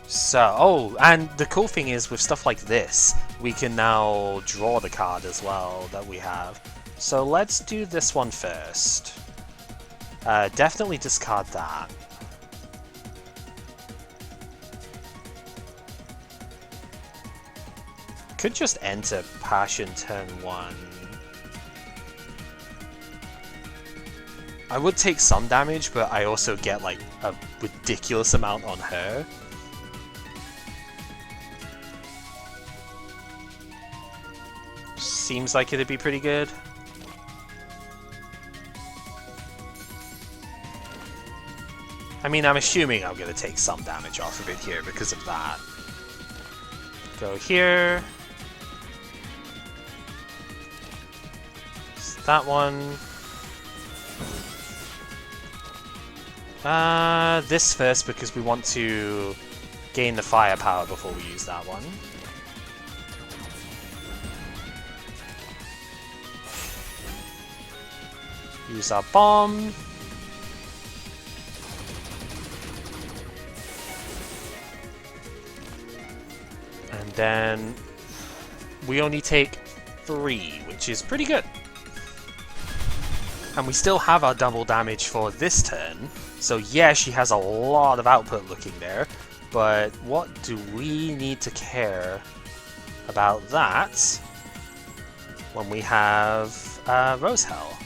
So, oh, and the cool thing is with stuff like this, we can now draw the card as well that we have. So let's do this one first. Definitely discard that. Could just enter Passion turn 1. I would take some damage, but I also get like a ridiculous amount on her. Seems like it'd be pretty good. I mean, I'm assuming I'm going to take some damage off of it here because of that. Go here. It's that one. This first because we want to gain the firepower before we use that one. Use our bomb. And then we only take 3, which is pretty good. And we still have our double damage for this turn. So yeah, she has a lot of output looking there. But what do we need to care about that when we have Rose Hell?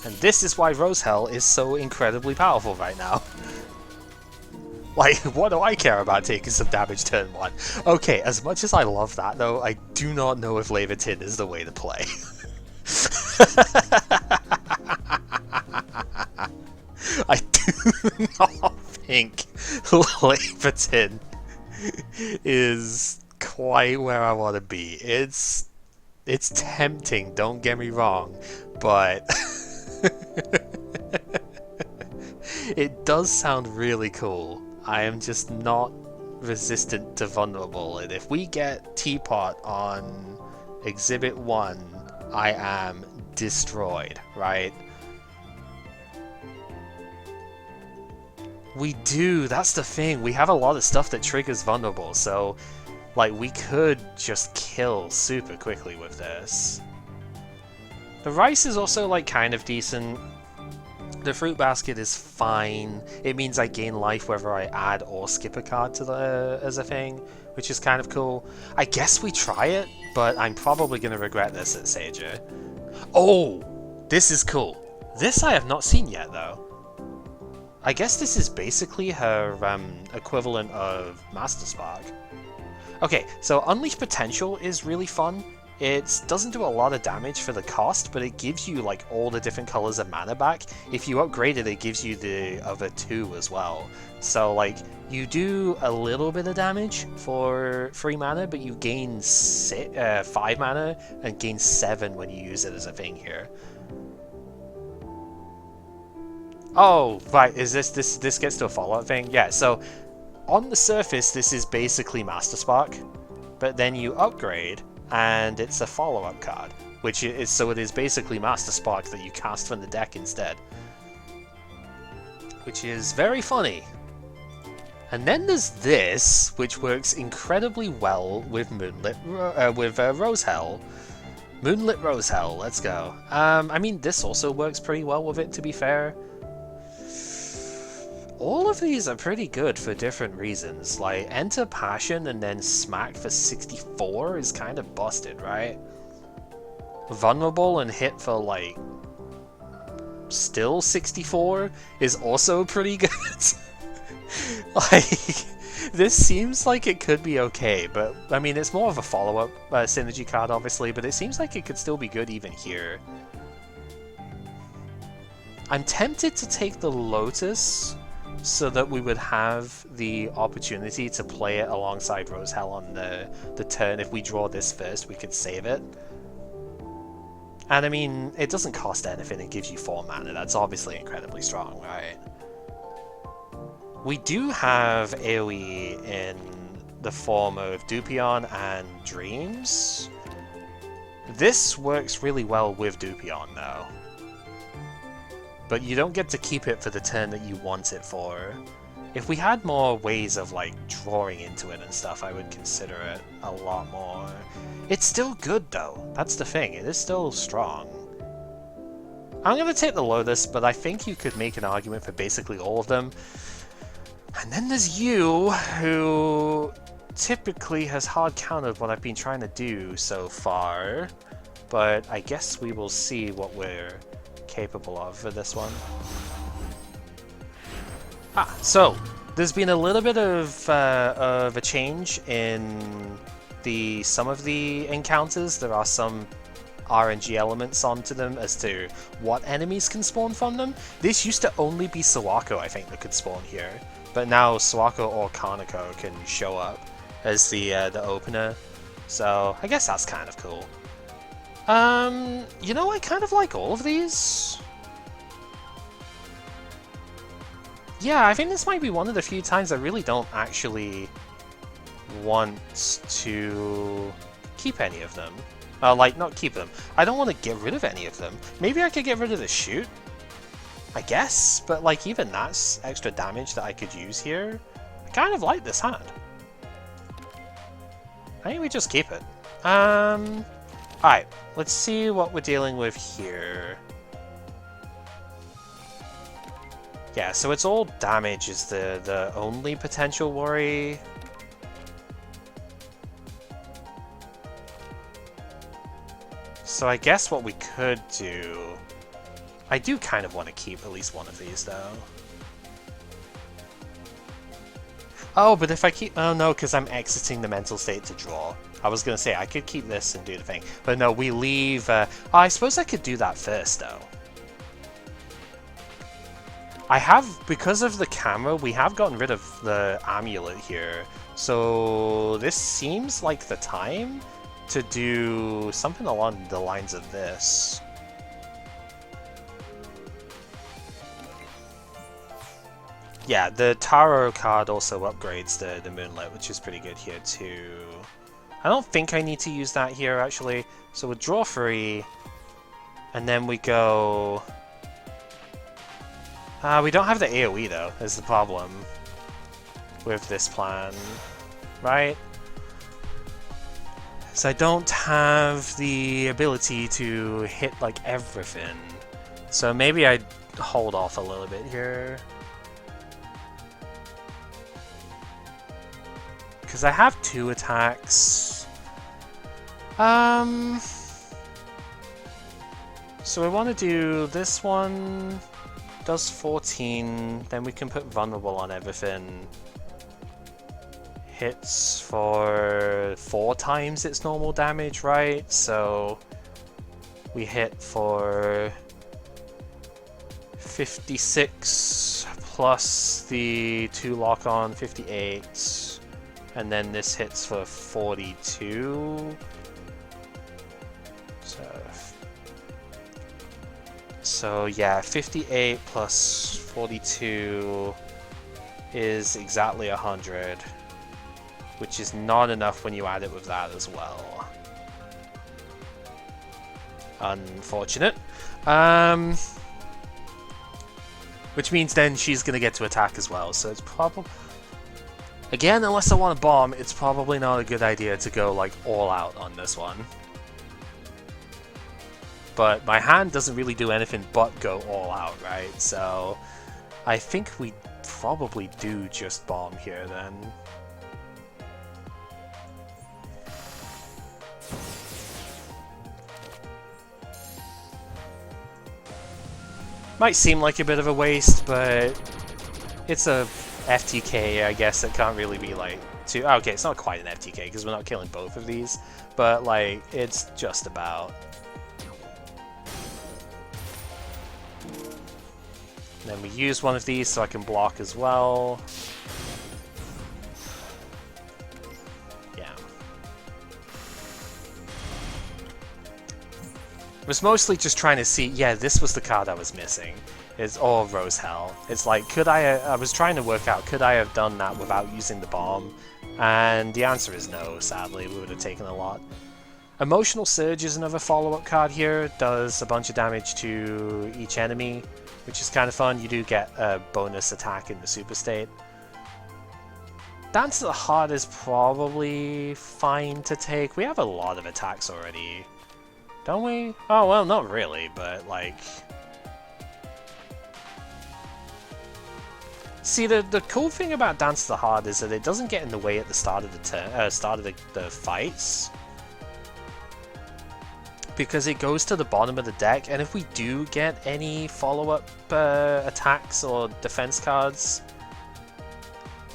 And this is why Rose Hell is so incredibly powerful right now. Like, what do I care about taking some damage turn 1? Okay, as much as I love that though, I do not know if Levitin is the way to play. I do not think Levitin is quite where I want to be. It's tempting, don't get me wrong, but it does sound really cool. I am just not resistant to vulnerable, and if we get Teapot on Exhibit 1, I am destroyed, right? We do, that's the thing. We have a lot of stuff that triggers vulnerable, so like we could just kill super quickly with this. The rice is also like kind of decent. The fruit basket is fine. It means I gain life whether I add or skip a card to the as a thing, which is kind of cool. I guess we try it, but I'm probably going to regret this at Sager. Oh, this is cool. This I have not seen yet though. I guess this is basically her equivalent of Master Spark. Okay, so Unleash Potential is really fun. It doesn't do a lot of damage for the cost, but it gives you like all the different colors of mana back. If you upgrade it, it gives you the other 2 as well. So like you do a little bit of damage for 3 mana, but you gain 5 mana and gain 7 when you use it as a thing here. Oh, right, is this gets to a follow-up thing? Yeah, so on the surface this is basically Master Spark, but then you upgrade and it's a follow-up card, which is, so it is basically Master Spark that you cast from the deck instead. Which is very funny. And then there's this, which works incredibly well with Rosehell. Moonlit Rosehell, let's go. I mean, this also works pretty well with it, to be fair. All of these are pretty good for different reasons. Like, Enter Passion and then Smack for 64 is kind of busted, right? Vulnerable and hit for, like, still 64 is also pretty good. Like, this seems like it could be okay, but, I mean, it's more of a follow-up synergy card, obviously, but it seems like it could still be good even here. I'm tempted to take the Lotus, so that we would have the opportunity to play it alongside Rosehell on the turn. If we draw this first, we could save it. And I mean, it doesn't cost anything, it gives you 4 mana. That's obviously incredibly strong, right? We do have AoE in the form of Dupion and Dreams. This works really well with Dupion, though. But you don't get to keep it for the turn that you want it for. If we had more ways of like drawing into it and stuff, I would consider it a lot more. It's still good though, that's the thing, it is still strong. I'm gonna take the Lotus, but I think you could make an argument for basically all of them. And then there's you, who typically has hard countered what I've been trying to do so far. But I guess we will see what we're capable of for this one. So there's been a little bit of a change in some of the encounters. There are some RNG elements onto them as to what enemies can spawn from them. This used to only be Sawako, I think, that could spawn here, but now Sawako or Kaneko can show up as the opener. So I guess that's kind of cool. You know, I kind of like all of these. Yeah, I think this might be one of the few times I really don't actually want to keep any of them. Like, not keep them. I don't want to get rid of any of them. Maybe I could get rid of the shoot, I guess, but like even that's extra damage that I could use here. I kind of like this hand. I think we just keep it. Alright, let's see what we're dealing with here. Yeah, so it's all damage is the only potential worry. So I guess what we could do... I do kind of want to keep at least one of these, though. Oh, but if I keep... Oh, no, because I'm exiting the mental state to draw. I was going to say, I could keep this and do the thing. But no, we leave... Oh, I suppose I could do that first, though. I have... Because of the camera, we have gotten rid of the amulet here. So this seems like the time to do something along the lines of this. Yeah, the Tarot card also upgrades the Moonlit, which is pretty good here too. I don't think I need to use that here, actually. So we'll draw 3, and then we go... we don't have the AoE, though, is the problem with this plan, right? So I don't have the ability to hit, like, everything. So maybe I'd hold off a little bit here. Because I have 2 attacks. So I want to do this one, does 14, then we can put vulnerable on everything. Hits for 4 times its normal damage, right? So we hit for 56 plus the 2 lock on, 58. And then this hits for 42. So yeah, 58 plus 42 is exactly 100, which is not enough when you add it with that as well. Unfortunate. Which means then she's going to get to attack as well, so it's probably... Again, unless I want to bomb, it's probably not a good idea to go, like, all out on this one. But my hand doesn't really do anything but go all out, right? So I think we probably do just bomb here, then. Might seem like a bit of a waste, but it's a FTK, I guess. It can't really be like too... Okay, it's not quite an FTK because we're not killing both of these, but like it's just about. And then we use one of these so I can block as well. Yeah. I was mostly just trying to see... Yeah, this was the card I was missing. It's all Rose Hell. It's like, could I was trying to work out, could I have done that without using the bomb? And the answer is no, sadly. We would have taken a lot. Emotional Surge is another follow-up card here. Does a bunch of damage to each enemy, which is kind of fun. You do get a bonus attack in the Super State. Dance to the Heart is probably fine to take. We have a lot of attacks already, don't we? Oh, well, not really, but like... See, the cool thing about Dance to the Heart is that it doesn't get in the way at the start of the the fights, because it goes to the bottom of the deck, and if we do get any follow-up attacks or defense cards,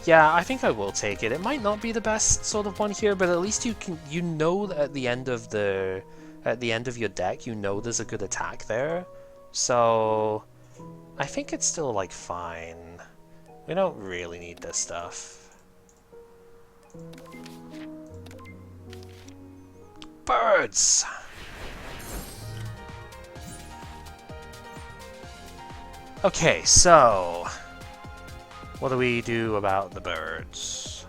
yeah, I think I will take it. It might not be the best sort of one here, but at least you know that at the end of your deck, you know there's a good attack there. So I think it's still like fine. We don't really need this stuff. Birds! Okay, so... what do we do about the birds?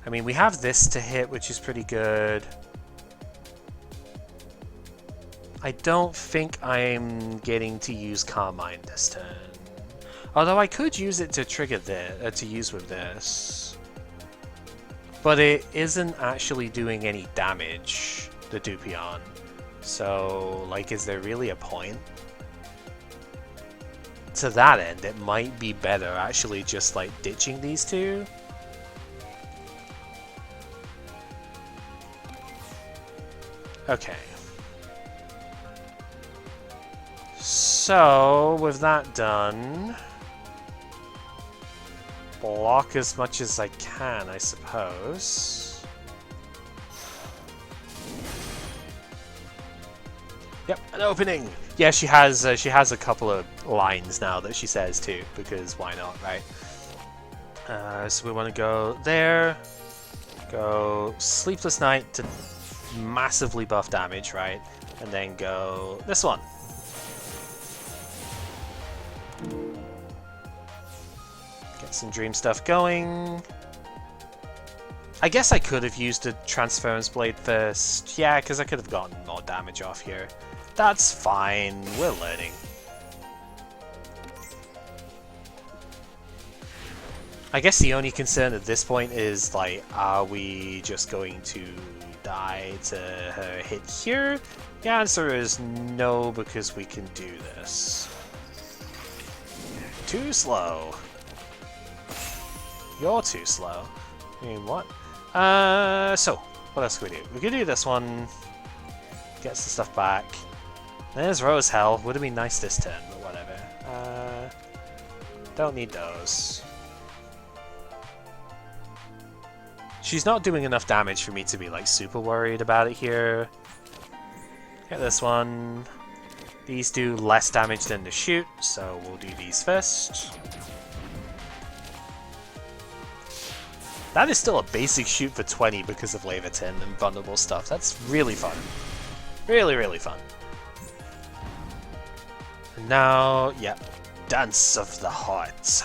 I mean, we have this to hit, which is pretty good. I don't think I'm getting to use Carmine this turn. Although I could use it to trigger this, to use with this. But it isn't actually doing any damage, the Dupion. So, like, is there really a point? To that end, it might be better actually just, like, ditching these two. Okay. So, with that done... block as much as I can, I suppose. Yep, an opening! Yeah, she has a couple of lines now that she says too, because why not, right? So we want to go there, go Sleepless Night to massively buff damage, right? And then go this one. Get some dream stuff going. I guess I could have used a Transference Blade first. Yeah, because I could have gotten more damage off here. That's fine, we're learning. I guess the only concern at this point is, like, are we just going to die to her hit here? The answer is no, because we can do this. Too slow. You're too slow. I mean, what? So, what else can we do? We could do this one. Gets the stuff back. There's Rose Hell. Would have been nice this turn, but whatever. Don't need those. She's not doing enough damage for me to be, like, super worried about it here. Get this one. These do less damage than the shoot, so we'll do these first. That is still a basic shoot for 20 because of Leviathan and vulnerable stuff. That's really fun. Really, really fun. And now, yeah, Dance of the Heart.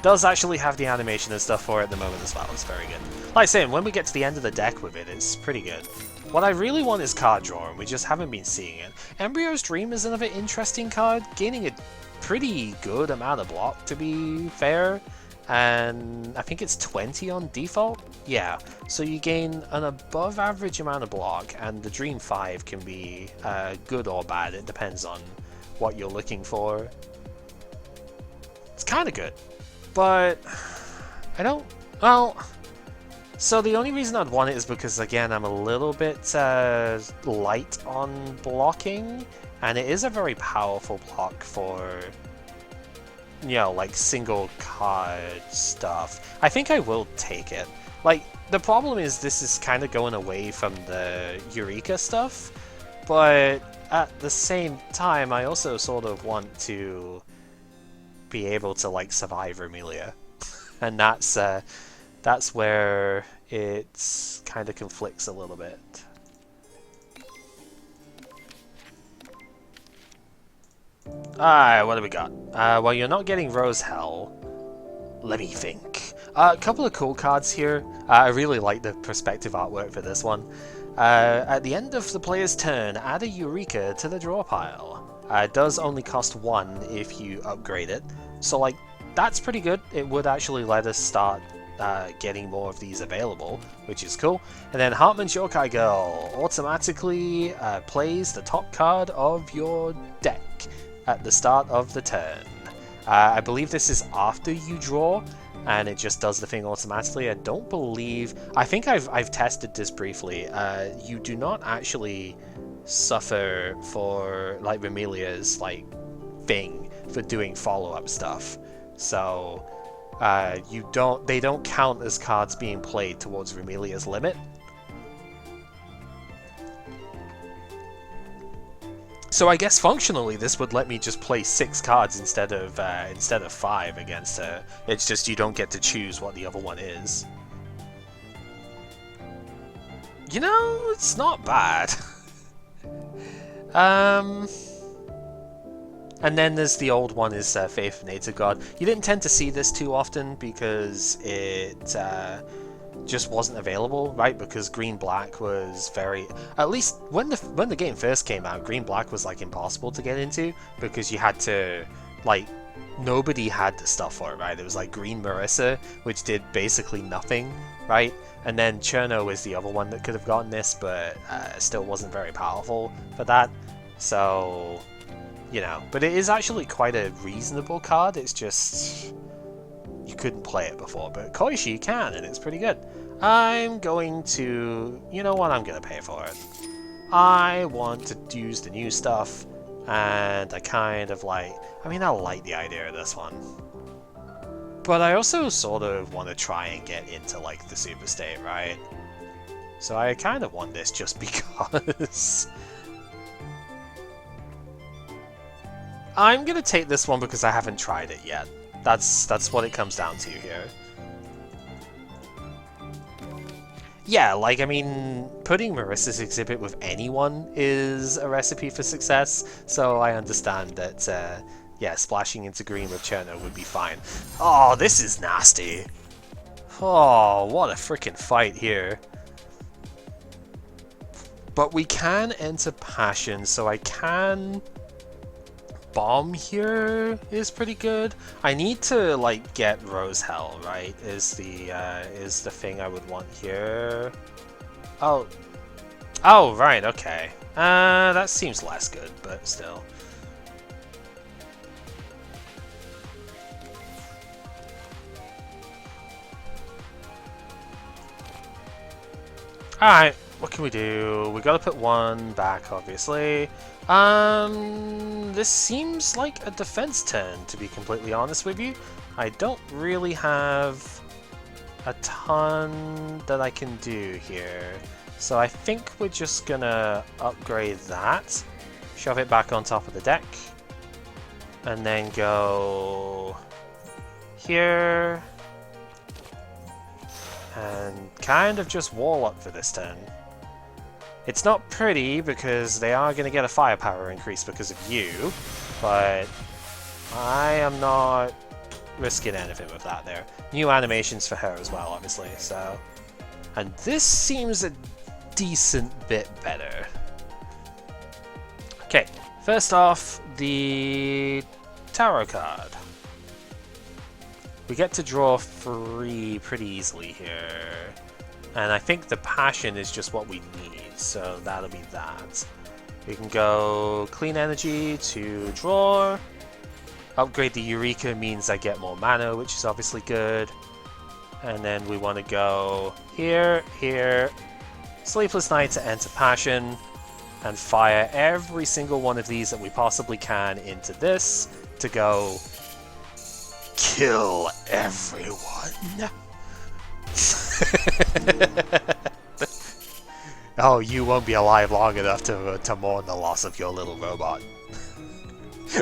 Does actually have the animation and stuff for it at the moment as well. It's very good. Like I say, when we get to the end of the deck with it, it's pretty good. What I really want is card draw, and we just haven't been seeing it. Embryo's Dream is another interesting card, gaining a pretty good amount of block, to be fair. And I think it's 20 on default? Yeah, so you gain an above average amount of block, and the Dream 5 can be good or bad. It depends on what you're looking for. It's kind of good. But I don't, well, so the only reason I'd want it is because, again, I'm a little bit light on blocking, and it is a very powerful block for, you know, like, single card stuff. I think I will take it. Like, the problem is this is kind of going away from the Eureka stuff, but at the same time, I also sort of want to be able to, like, survive Remelia, and that's where it kind of conflicts a little bit. Alright, what do we got? Well, you're not getting Rose Hell. Let me think. A couple of cool cards here. I really like the perspective artwork for this one. At the end of the player's turn, add a Eureka to the draw pile. It does only cost 1 if you upgrade it. So, like, that's pretty good. It would actually let us start getting more of these available, which is cool. And then Hartman's Yokai Girl automatically plays the top card of your deck at the start of the turn. I believe this is after you draw, and it just does the thing automatically. I don't believe... I think I've tested this briefly. You do not actually suffer for, like, Remelia's, like, thing for doing follow-up stuff. So, they don't count as cards being played towards Remelia's limit. So I guess functionally this would let me just play 6 cards instead of 5 against her. It's just you don't get to choose what the other one is. You know, it's not bad. And then there's the old one is Faith in Nature God. You didn't tend to see this too often because it just wasn't available, right? Because Green-Black was very... At least when the game first came out, Green-Black was, like, impossible to get into because you had to, like... Nobody had the stuff for it, right? It was like Green Marissa, which did basically nothing, right? And then Cirno was the other one that could have gotten this, but still wasn't very powerful for that. So, you know. But it is actually quite a reasonable card, it's just... You couldn't play it before, but Koishi can, and it's pretty good. I'm going to... You know what? I'm going to pay for it. I want to use the new stuff, and I kind of like... I mean, I like the idea of this one. But I also sort of want to try and get into, like, the Super State, right? So I kind of want this just because. I'm gonna take this one because I haven't tried it yet. That's what it comes down to here. Yeah, like, I mean, putting Marissa's exhibit with anyone is a recipe for success, so I understand that, yeah, splashing into green with Cirno would be fine. Oh, this is nasty. Oh, what a freaking fight here. But we can enter Passion, so I can... Bomb here is pretty good. I need to, like, get Rose Hell, right? Is the thing I would want here. Oh. Oh, right, okay. That seems less good, but still. Alright, what can we do? We gotta put one back, obviously. This seems like a defense turn, to be completely honest with you. I don't really have a ton that I can do here. So I think we're just gonna upgrade that, shove it back on top of the deck, and then go here, and kind of just wall up for this turn. It's not pretty because they are going to get a firepower increase because of you, but I am not risking anything with that there. New animations for her as well, obviously, so... And this seems a decent bit better. Okay, first off, the tarot card. We get to draw 3 pretty easily here. And I think the Passion is just what we need, so that'll be that. We can go Clean Energy to draw. Upgrade the Eureka means I get more mana, which is obviously good. And then we want to go here, here, Sleepless Night to enter Passion, and fire every single one of these that we possibly can into this to go kill everyone. Oh, you won't be alive long enough to mourn the loss of your little robot.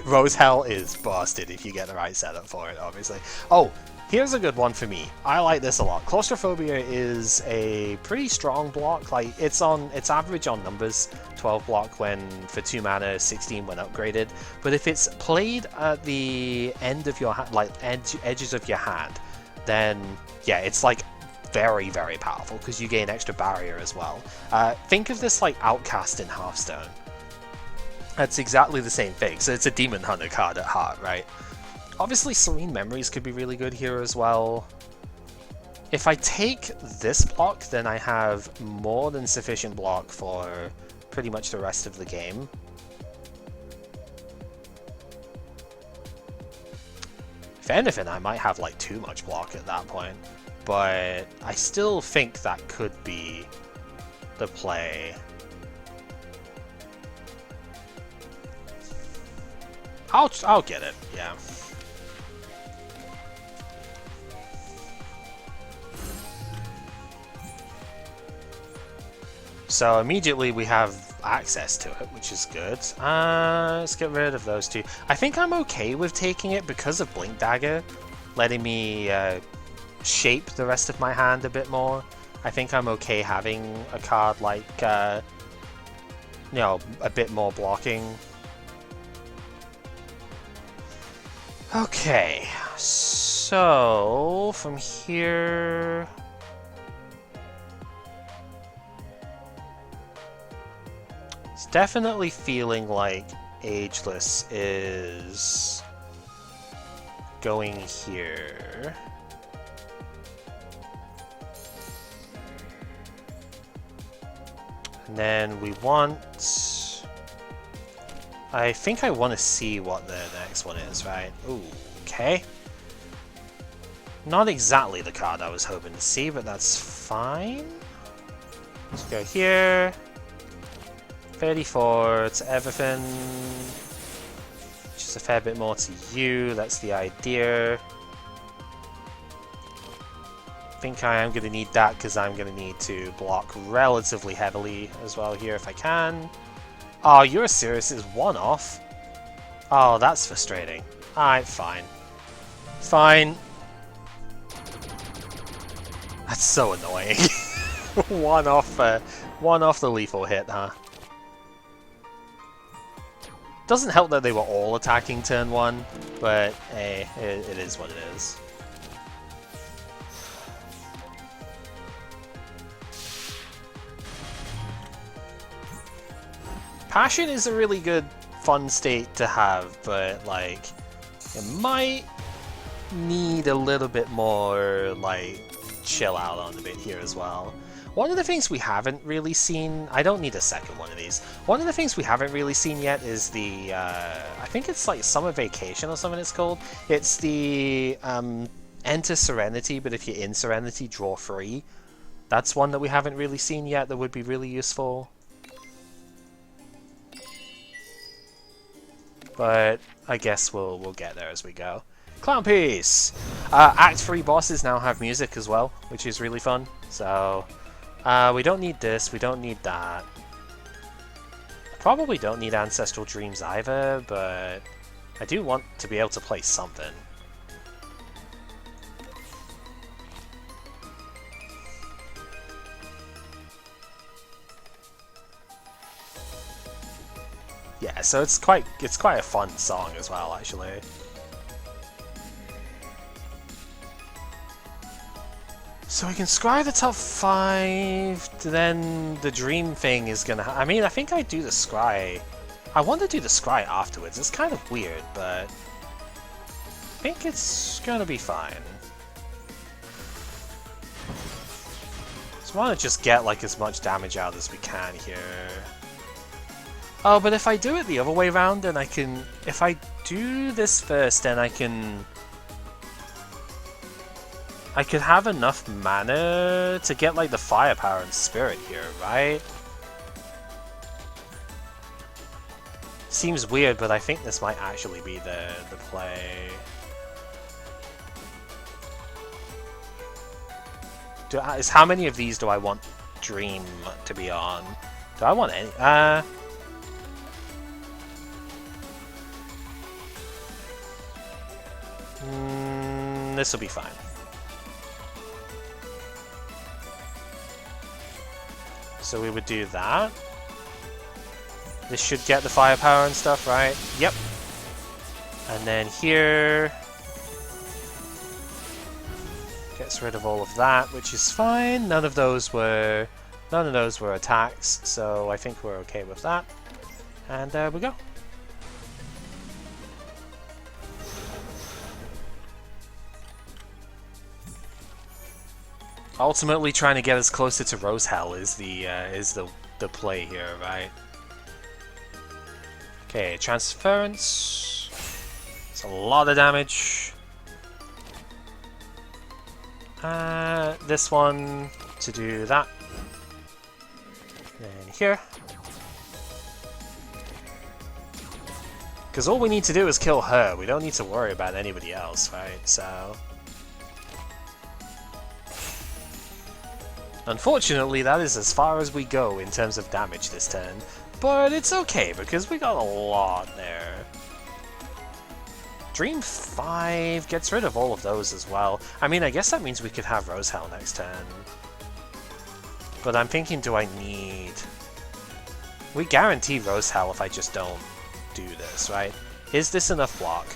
Rose Hell is busted if you get the right setup for it, obviously. Oh, here's a good one for me. I like this a lot. Claustrophobia is a pretty strong block. Like, it's average on numbers, 12 block when for 2 mana, 16 when upgraded. But if it's played at the end of your hand, like edges of your hand, then yeah, it's like very, very powerful because you gain extra barrier as well. Think of this like Outcast in Hearthstone. That's exactly the same thing. So it's a Demon Hunter card at heart, right? Obviously, Serene Memories could be really good here as well. If I take this block, then I have more than sufficient block for pretty much the rest of the game. If anything, I might have like too much block at that point. But I still think that could be the play. I'll get it, yeah. So immediately we have access to it, which is good. Let's get rid of those two. I think I'm okay with taking it because of Blink Dagger, letting me shape the rest of my hand a bit more. I think I'm okay having a card like, you know, a bit more blocking. Okay, so from here... It's definitely feeling like Ageless is going here. And then we want... I think I want to see what the next one is, right? Ooh, okay. Not exactly the card I was hoping to see, but that's fine. Let's go here. 34 to everything. Just a fair bit more to you, that's the idea. think I am going to need that because I'm going to need to block relatively heavily as well here if I can. Oh, you're serious? It's one off? Oh, that's frustrating. Alright, fine. Fine. That's so annoying. one off the lethal hit, huh? Doesn't help that they were all attacking turn 1, but hey, it is what it is. Passion is a really good, fun state to have, but like, it might need a little bit more, like, chill out on a bit here as well. One of the things we haven't really seen, I don't need a second one of these. One of the things we haven't really seen yet is the, I think it's like Summer Vacation or something it's called. It's the Enter Serenity, but if you're in Serenity, draw 3. That's one that we haven't really seen yet that would be really useful. But I guess we'll get there as we go. Clown Piece! Act 3 bosses now have music as well, which is really fun. So, we don't need this, we don't need that. Probably don't need Ancestral Dreams either, but I do want to be able to play something. Yeah, so it's quite a fun song as well, actually. So we can scry the top 5, then the dream thing is gonna I mean, I think I do the scry. I want to do the scry afterwards. It's kind of weird, but I think it's gonna be fine. So I want to just get like as much damage out as we can here. Oh, but if I do it the other way around, then I can... If I do this first, then I could have enough mana to get, like, the firepower and spirit here, right? Seems weird, but I think this might actually be the play. How many of these do I want Dream to be on? Do I want any? This will be fine. So we would do that. This should get the firepower and stuff, right? Yep. And then here gets rid of all of that, which is fine. None of those were attacks, so I think we're okay with that. And there we go. Ultimately, trying to get us closer to Rose Hell is the play here, right? Okay, transference. It's a lot of damage. This one to do that. And here. Because all we need to do is kill her. We don't need to worry about anybody else, right? So. Unfortunately, that is as far as we go in terms of damage this turn, but it's okay because we got a lot there. Dream 5 gets rid of all of those as well. I mean, I guess that means we could have Rose Hell next turn. But I'm thinking, do I need... We guarantee Rose Hell if I just don't do this, right? Is this enough block?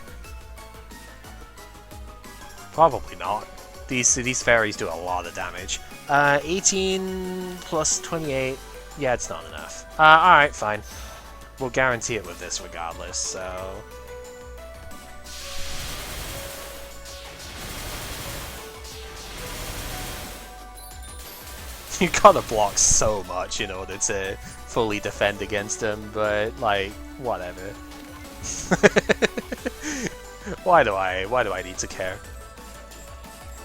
Probably not. These fairies do a lot of damage. 18 plus 28. Yeah, it's not enough. Alright, fine. We'll guarantee it with this regardless, so... You gotta block so much in order to fully defend against them, but, like, whatever. Why do I need to care?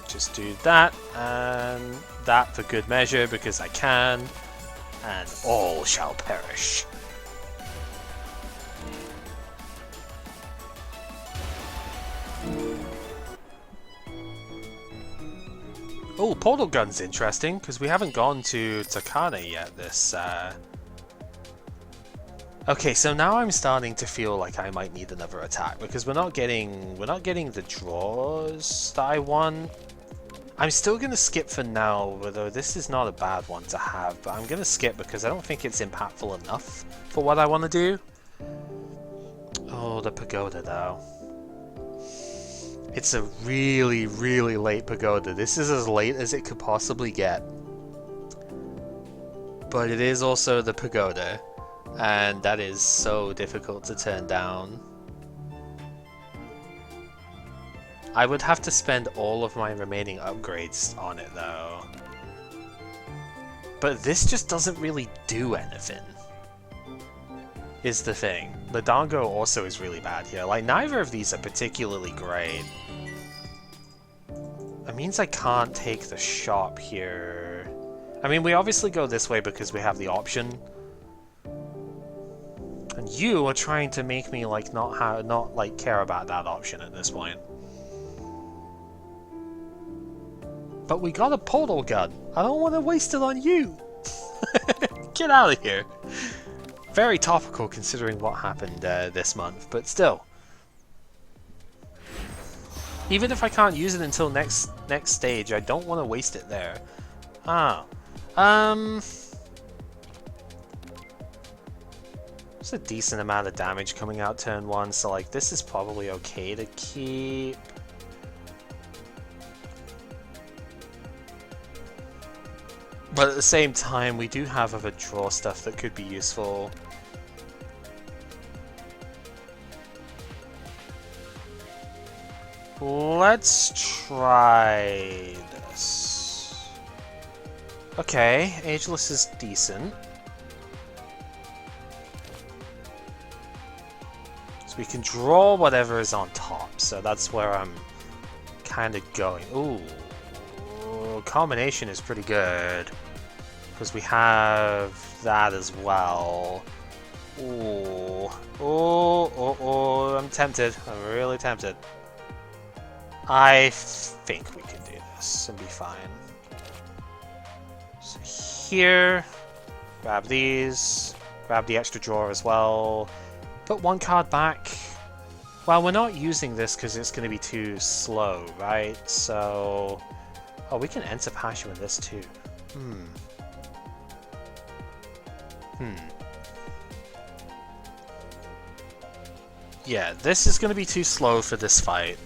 Just do that, and that for good measure, because I can, and all shall perish. Oh, Portal Gun's interesting, because we haven't gone to Takane yet this... Okay, so now I'm starting to feel like I might need another attack, because we're not getting the draws that I want. I'm still going to skip for now, although this is not a bad one to have, but I'm going to skip because I don't think it's impactful enough for what I want to do. Oh, the pagoda though. It's a really, really late pagoda. This is as late as it could possibly get. But it is also the pagoda, and that is so difficult to turn down. I would have to spend all of my remaining upgrades on it though. But this just doesn't really do anything, is the thing. The Dango also is really bad here. Like, neither of these are particularly great. It means I can't take the shop here. I mean, we obviously go this way because we have the option. And you are trying to make me like not like care about that option at this point. But we got a portal gun. I don't want to waste it on you. Get out of here. Very topical considering what happened this month, but still. Even if I can't use it until next stage, I don't want to waste it there. There's a decent amount of damage coming out turn 1, so like this is probably okay to keep. But at the same time, we do have other draw stuff that could be useful. Let's try this. Okay, Ageless is decent. So we can draw whatever is on top, so that's where I'm kind of going. Ooh. Combination is pretty good because we have that as well. Ooh, oh! I'm tempted. I'm really tempted. I think we can do this and be fine. So here, grab these, grab the extra drawer as well. Put one card back. Well, we're not using this because it's going to be too slow, right? So. Oh, we can enter passion with this too. Yeah, this is going to be too slow for this fight.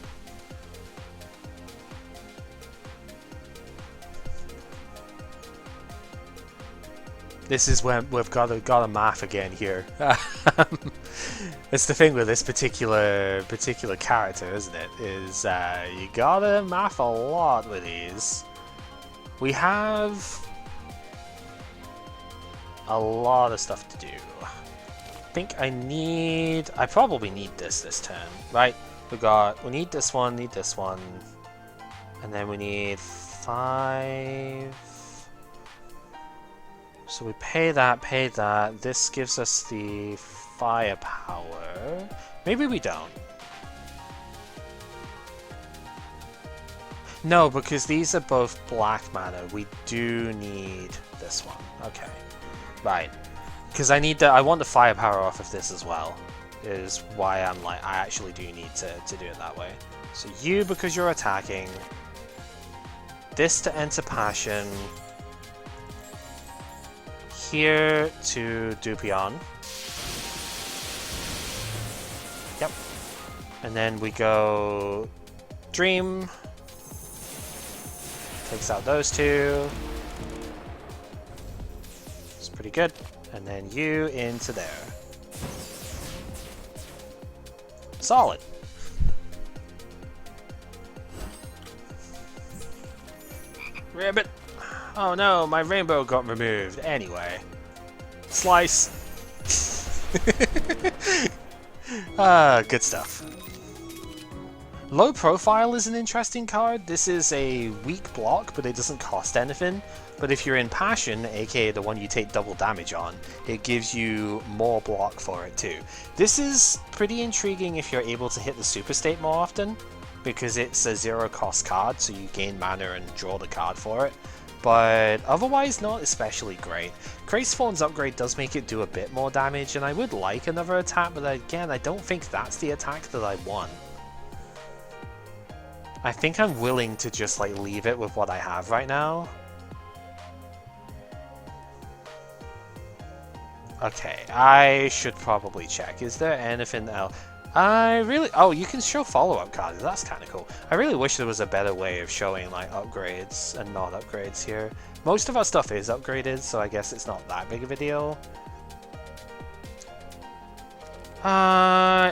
This is when we've got a math again here. It's the thing with this particular character, isn't it? Is you gotta math a lot with these. We have a lot of stuff to do. I think I probably need this turn, right? We need this one, and then we need 5. So we pay that. This gives us the firepower. Maybe we don't. No, because these are both black mana. We do need this one. Okay. Right. Because I want the firepower off of this as well. Is why I'm like, I actually do need to do it that way. So you, because you're attacking. This to enter passion. Here to Dupion. Yep. And then we go Dream. Takes out those two. It's pretty good. And then you into there. Solid. Ribbit. Oh no, my rainbow got removed. Anyway. Slice. Good stuff. Low Profile is an interesting card. This is a weak block, but it doesn't cost anything. But if you're in Passion, aka the one you take double damage on, it gives you more block for it too. This is pretty intriguing if you're able to hit the Super State more often. because it's a 0-cost card, so you gain mana and draw the card for it. But otherwise, not especially great. Crazy Fawn's upgrade does make it do a bit more damage, and I would like another attack, but again, I don't think that's the attack that I want. I think I'm willing to just like leave it with what I have right now. Okay, I should probably check. Is there anything else? Oh, you can show follow-up cards. That's kind of cool. I really wish there was a better way of showing like upgrades and not upgrades here. Most of our stuff is upgraded, so I guess it's not that big of a deal.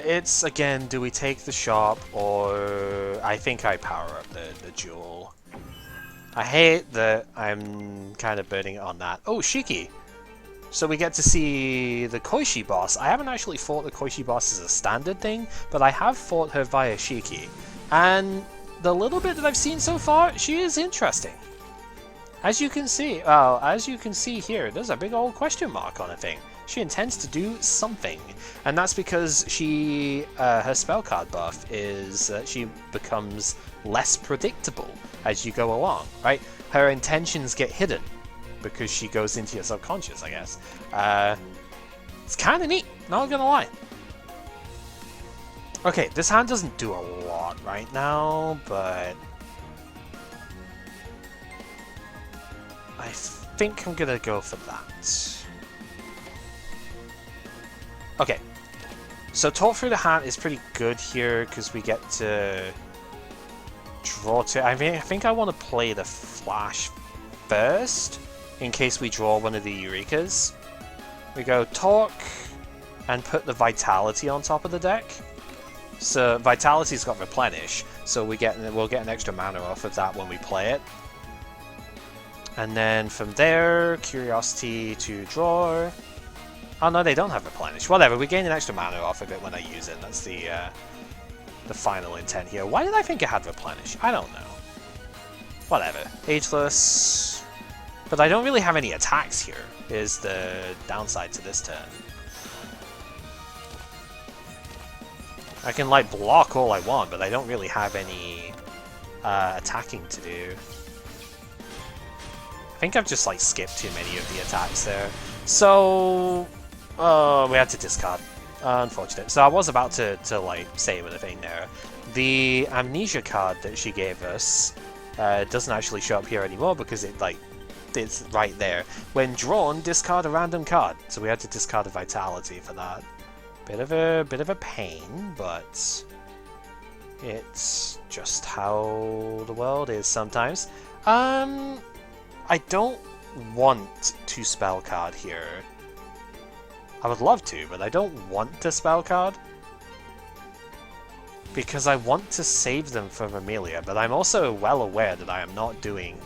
It's again, do we take the shop or I think I power up the jewel. I hate that I'm kind of burning it on that. Oh, Shiki! So we get to see the Koishi boss. I haven't actually fought the Koishi boss as a standard thing, but I have fought her via Shiki. And the little bit that I've seen so far, she is interesting. As you can see, here, there's a big old question mark on her thing. She intends to do something, and that's because her spell card buff is she becomes less predictable as you go along, right? Her intentions get hidden because she goes into your subconscious, I guess. It's kind of neat, not gonna lie. Okay, this hand doesn't do a lot right now, but I think I'm gonna go for that. Okay, so Talk Through the Hat is pretty good here because we get to draw to. I mean, I think I want to play the Flash first in case we draw one of the Eurekas. We go Talk and put the Vitality on top of the deck. So Vitality's got Replenish, so we'll get an extra mana off of that when we play it. And then from there, Curiosity to draw. Oh no, they don't have Replenish. Whatever, we gain an extra mana off of it when I use it. That's the final intent here. Why did I think it had Replenish? I don't know. Whatever. Ageless. But I don't really have any attacks here, is the downside to this turn. I can like block all I want, but I don't really have any attacking to do. I think I've just like skipped too many of the attacks there. So we had to discard. Unfortunate. So I was about to like save with a thing there. The Amnesia card that she gave us doesn't actually show up here anymore because it's right there. When drawn, discard a random card. So we had to discard a Vitality for that. Bit of a pain, but it's just how the world is sometimes. I don't want to spell card here. I would love to, but I don't want to spell card because I want to save them from Amelia, but I'm also well aware that I am not doing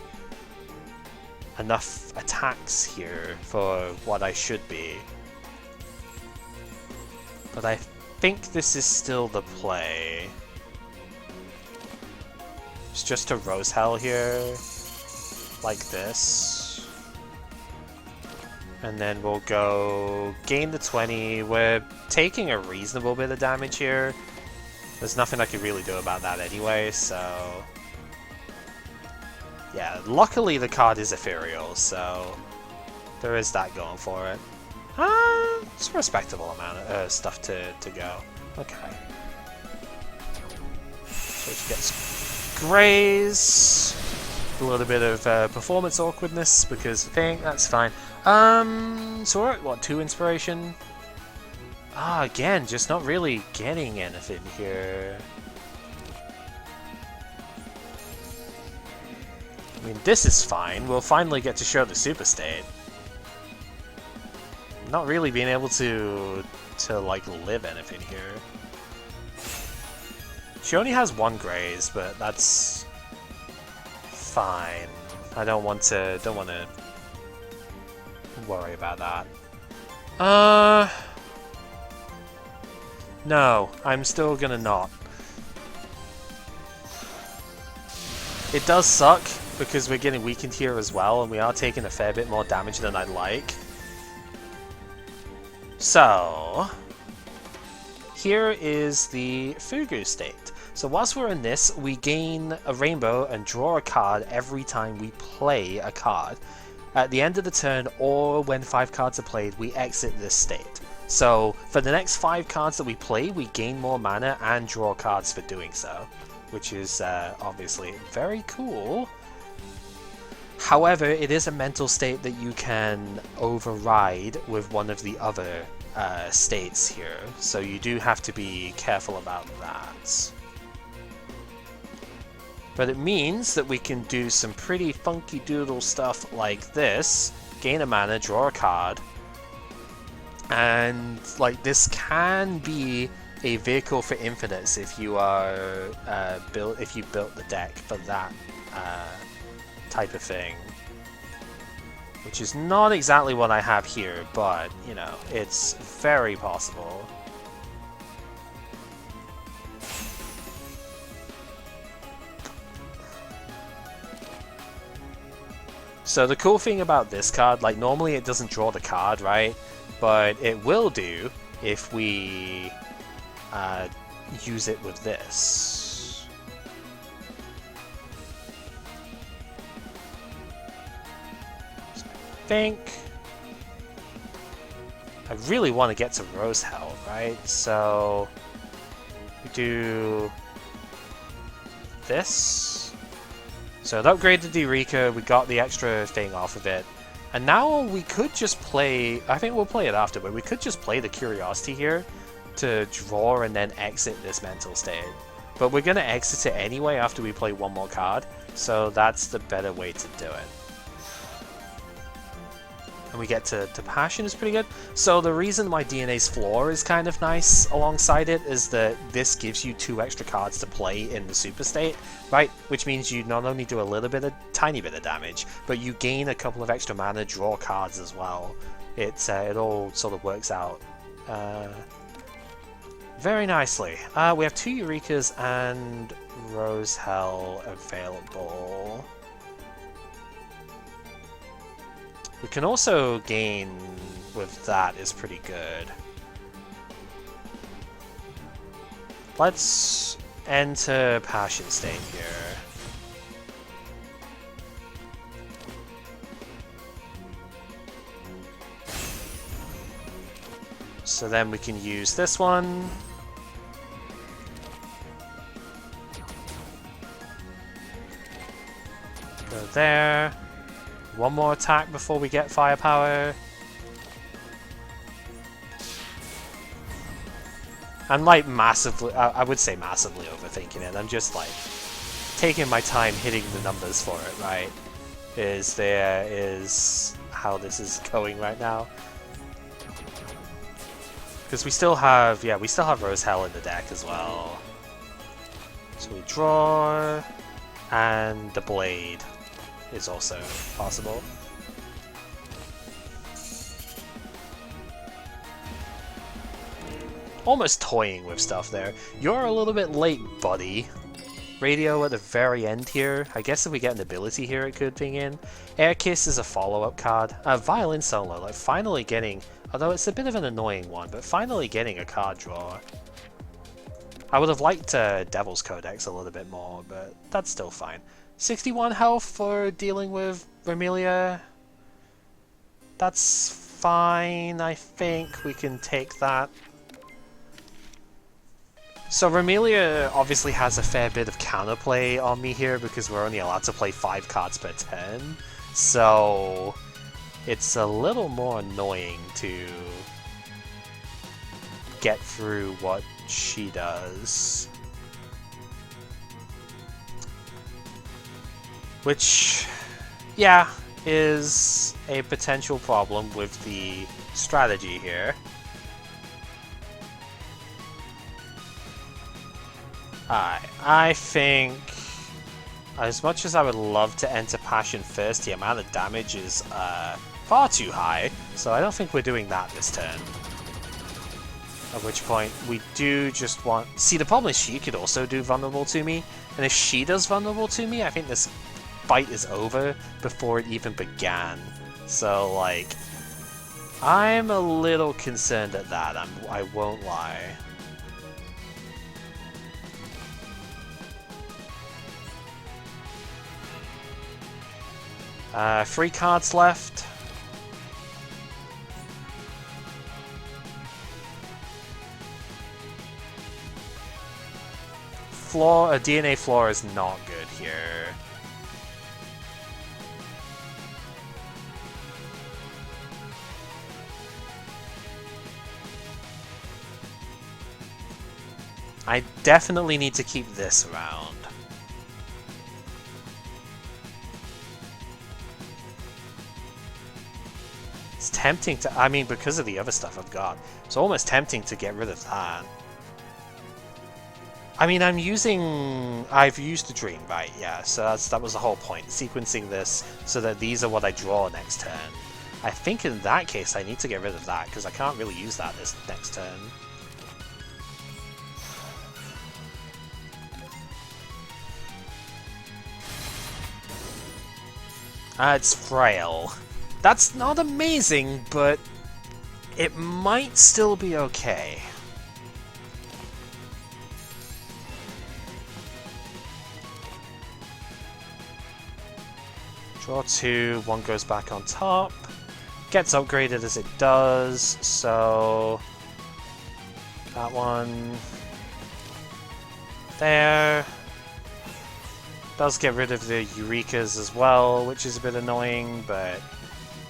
enough attacks here for what I should be. But I think this is still the play. It's just a Rose Hell here, like this. And then we'll go gain the 20. We're taking a reasonable bit of damage here. There's nothing I can really do about that anyway, so... Yeah, luckily the card is ethereal, so there is that going for it. It's a respectable amount of stuff to go. Okay. So she gets Graze. A little bit of performance awkwardness because I think that's fine. So we're at what, 2 inspiration? Again, just not really getting anything here. I mean, this is fine. We'll finally get to show the Super State. Not really being able to like live anything here. She only has 1 Graze, but that's fine. I don't want to worry about that. No, I'm still gonna not. It does suck because we're getting weakened here as well, and we are taking a fair bit more damage than I'd like. So, here is the Fugu state. So whilst we're in this, we gain a rainbow and draw a card every time we play a card. At the end of the turn, or when 5 cards are played, we exit this state. So for the next 5 cards that we play, we gain more mana and draw cards for doing so, which is obviously very cool. However, it is a mental state that you can override with one of the other states here, so you do have to be careful about that. But it means that we can do some pretty funky doodle stuff like this, gain a mana, draw a card, and like this can be a vehicle for infinites if you are if you built the deck for that type of thing. Which is not exactly what I have here, but you know, it's very possible. So the cool thing about this card, like normally it doesn't draw the card, right? But it will do if we use it with this. So I think I really want to get to Rose Hell, right? So we do this. So it upgraded the Eureka, we got the extra thing off of it. And now we could just play, I think we'll play it after, but we could just play the Curiosity here to draw and then exit this mental state. But we're going to exit it anyway after we play one more card, so that's the better way to do it. And we get to Passion is pretty good. So the reason why DNA's Floor is kind of nice alongside it is that this gives you 2 extra cards to play in the Super State, right? Which means you not only do a little bit of, tiny bit of damage, but you gain a couple of extra mana, draw cards as well. It all sort of works out very nicely. We have 2 Eurekas and Rose Hell available. We can also gain with that is pretty good. Let's enter Passion State here. So then we can use this one. Go there. One more attack before we get firepower. I'm like massively, I would say massively overthinking it. I'm just like taking my time hitting the numbers for it, right? Is how this is going right now. Because we still have, yeah, we still have Rose Hell in the deck as well. So we draw, and the Blade is also possible. Almost toying with stuff there. You're a little bit late, buddy. Radio at the very end here. I guess if we get an ability here, it could ping in. Air Kiss is a follow-up card. Violin Solo, like finally getting, although it's a bit of an annoying one, but finally getting a card draw. I would have liked Devil's Codex a little bit more, but that's still fine. 61 health for dealing with Vermilia. That's fine, I think we can take that. So Vermilia obviously has a fair bit of counterplay on me here because we're only allowed to play 5 cards per turn. So it's a little more annoying to get through what she does. Which, yeah, is a potential problem with the strategy here. I think, as much as I would love to enter Passion first, the amount of damage is far too high, so I don't think we're doing that this turn. At which point, we do just want... See, the problem is she could also do Vulnerable to me, and if she does Vulnerable to me, I think this fight is over before it even began. So, like, I'm a little concerned at that, I won't lie. 3 cards left. A DNA floor is not good here. I definitely need to keep this around. It's tempting to, I mean, because of the other stuff I've got, it's almost tempting to get rid of that. I mean, I've used the dream, right? Yeah, so that was the whole point, sequencing this so that these are what I draw next turn. I think in that case I need to get rid of that, because I can't really use that this next turn. It's frail. That's not amazing, but it might still be okay. Draw 2, 1 goes back on top. Gets upgraded as it does, so that one there. Does get rid of the Eurekas as well, which is a bit annoying, but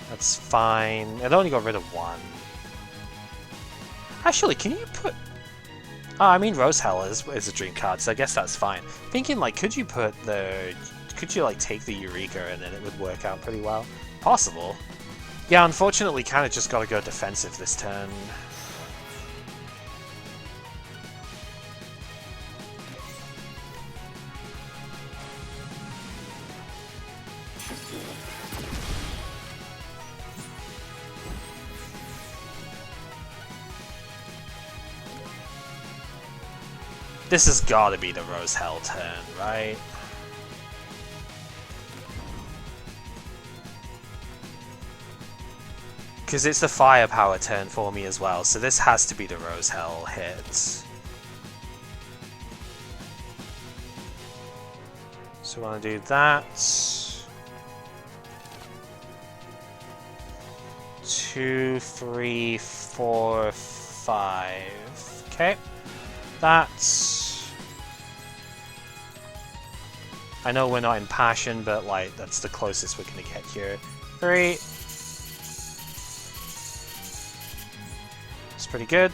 that's fine. It only got rid of 1. Actually, can you put... Oh, I mean, Rose Hell is a dream card, so I guess that's fine. Thinking, like, could you like take the Eureka and then it would work out pretty well? Possible. Yeah, unfortunately, kind of just gotta go defensive this turn. This has gotta be the Rose Hell turn, right? Because it's the firepower turn for me as well, so this has to be the Rose Hell hit. So we want to do that. 2, 3, 4, 5. Okay. That's... I know we're not in Passion, but like that's the closest we're gonna get here. 3. It's pretty good.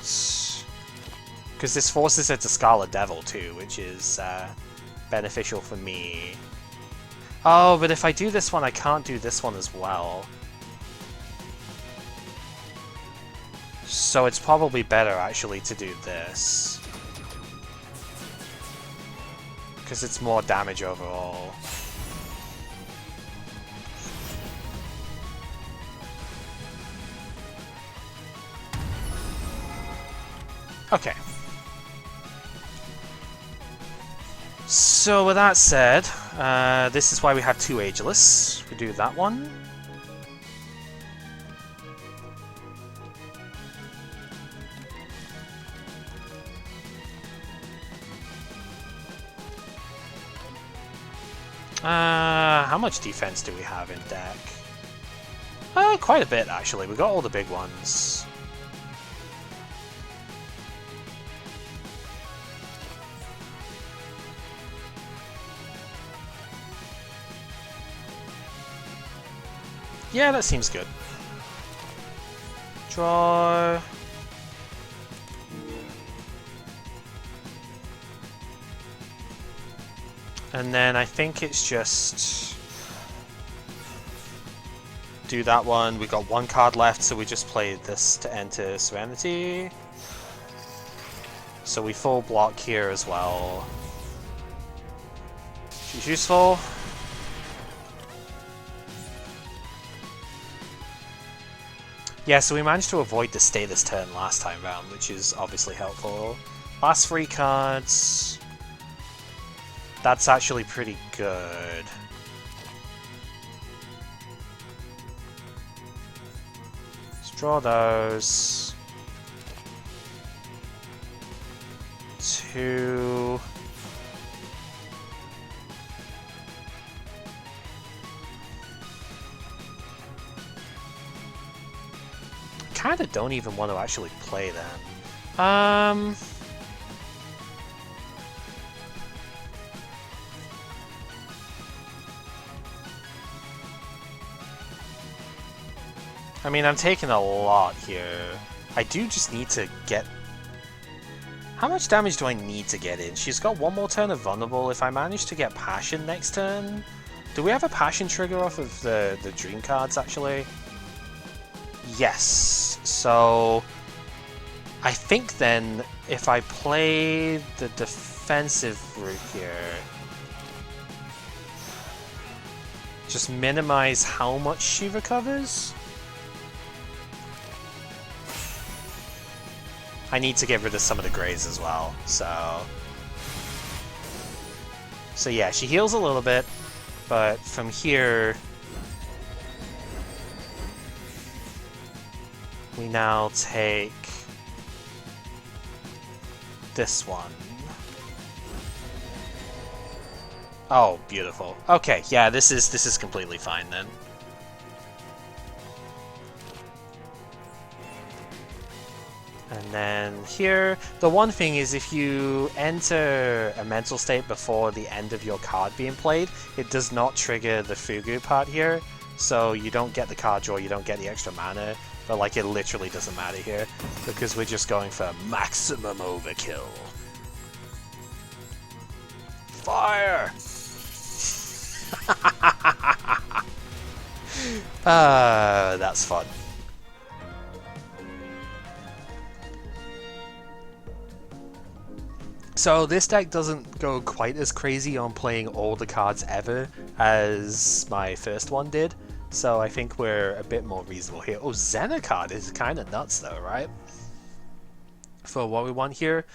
Because this forces it to Scarlet Devil too, which is beneficial for me. Oh, but if I do this one, I can't do this one as well. So it's probably better actually to do this. Because it's more damage overall. Okay. So with that said, this is why we have 2 Ageless. We do that one. How much defense do we have in deck? Quite a bit actually. We got all the big ones. Yeah, that seems good. Draw. And then I think it's just do that one. We got 1 card left, so we just play this to enter Serenity. So we full block here as well. Which is useful. Yeah, so we managed to avoid the stay this turn last time round, which is obviously helpful. Last 3 cards. That's actually pretty good. Let's draw those. 2. kind of don't even want to actually play them. I mean, I'm taking a lot here. I do just need to get... How much damage do I need to get in? She's got one more turn of vulnerable. If I manage to get Passion next turn... Do we have a Passion trigger off of the Dream cards, actually? Yes. So... I think then, if I play the defensive route here... Just minimize how much she recovers? I need to get rid of some of the grays as well, so... So yeah, she heals a little bit, but from here... We now take... this one. Oh, beautiful. Okay, yeah, this is completely fine then. And then here, the one thing is if you enter a mental state before the end of your card being played, it does not trigger the Fugu part here, so you don't get the card draw, you don't get the extra mana, but like it literally doesn't matter here, because we're just going for maximum overkill. Fire! That's fun. So this deck doesn't go quite as crazy on playing all the cards ever as my first one did, so I think we're a bit more reasonable here. Oh, Xena card is kind of nuts though, right? For what we want here.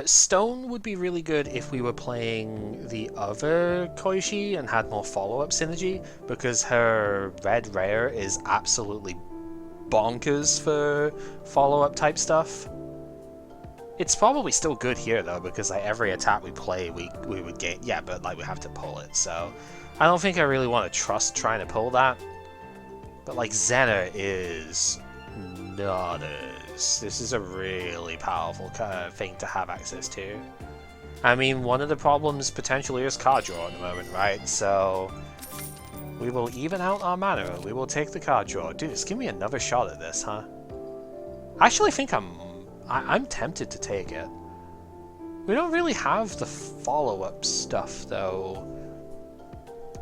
Stone would be really good if we were playing the other Koishi and had more follow-up synergy, because her red rare is absolutely bonkers for follow-up type stuff. It's probably still good here though, because like every attack we play we would gain, yeah, but like we have to pull it, so I don't think I really want to trust trying to pull that. But like Xena is nutters. This is a really powerful thing to have access to. I mean, one of the problems potentially is card draw at the moment, right? So we will even out our mana. We will take the card draw. Dude, just give me another shot at this, huh? I actually think I'm tempted to take it. We don't really have the follow-up stuff, though.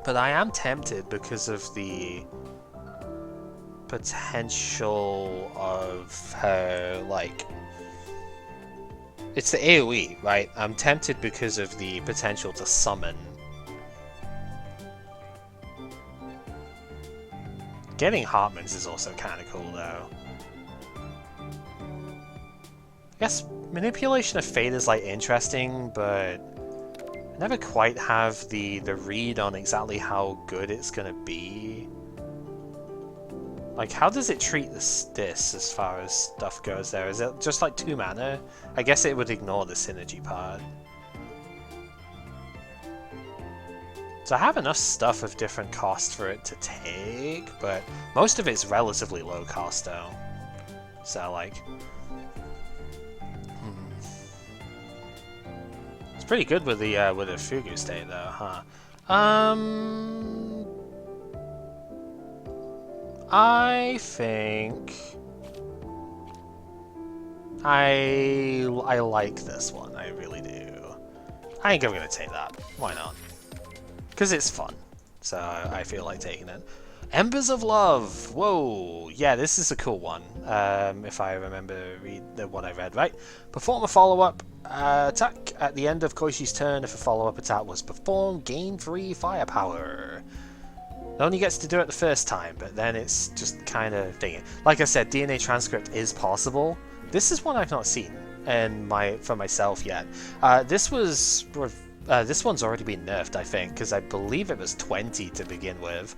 But I am tempted because of the potential of her, like... It's the AoE, right? I'm tempted because of the potential to summon. Getting Hartman's is also kind of cool, though. I guess Manipulation of Fate is like interesting, but I never quite have the read on exactly how good it's gonna be. Like, how does it treat this as far as stuff goes there? Is it just like 2 mana? I guess it would ignore the synergy part. So I have enough stuff of different costs for it to take, but most of it's relatively low cost though. So like... It's pretty good with the Fugu state though, huh? I think I like this one. I really do. I think I'm gonna take that. Why not? Because it's fun. So I feel like taking it. Embers of Love. Whoa. Yeah, this is a cool one. If I remember what I read right. Perform a follow-up attack at the end of Koishi's turn. If a follow-up attack was performed, gain 3 firepower. It only gets to do it the first time, but then it's just kind of thingy. Like I said, DNA transcript is possible. This is one I've not seen for myself yet. This one's already been nerfed, I think, because I believe it was 20 to begin with.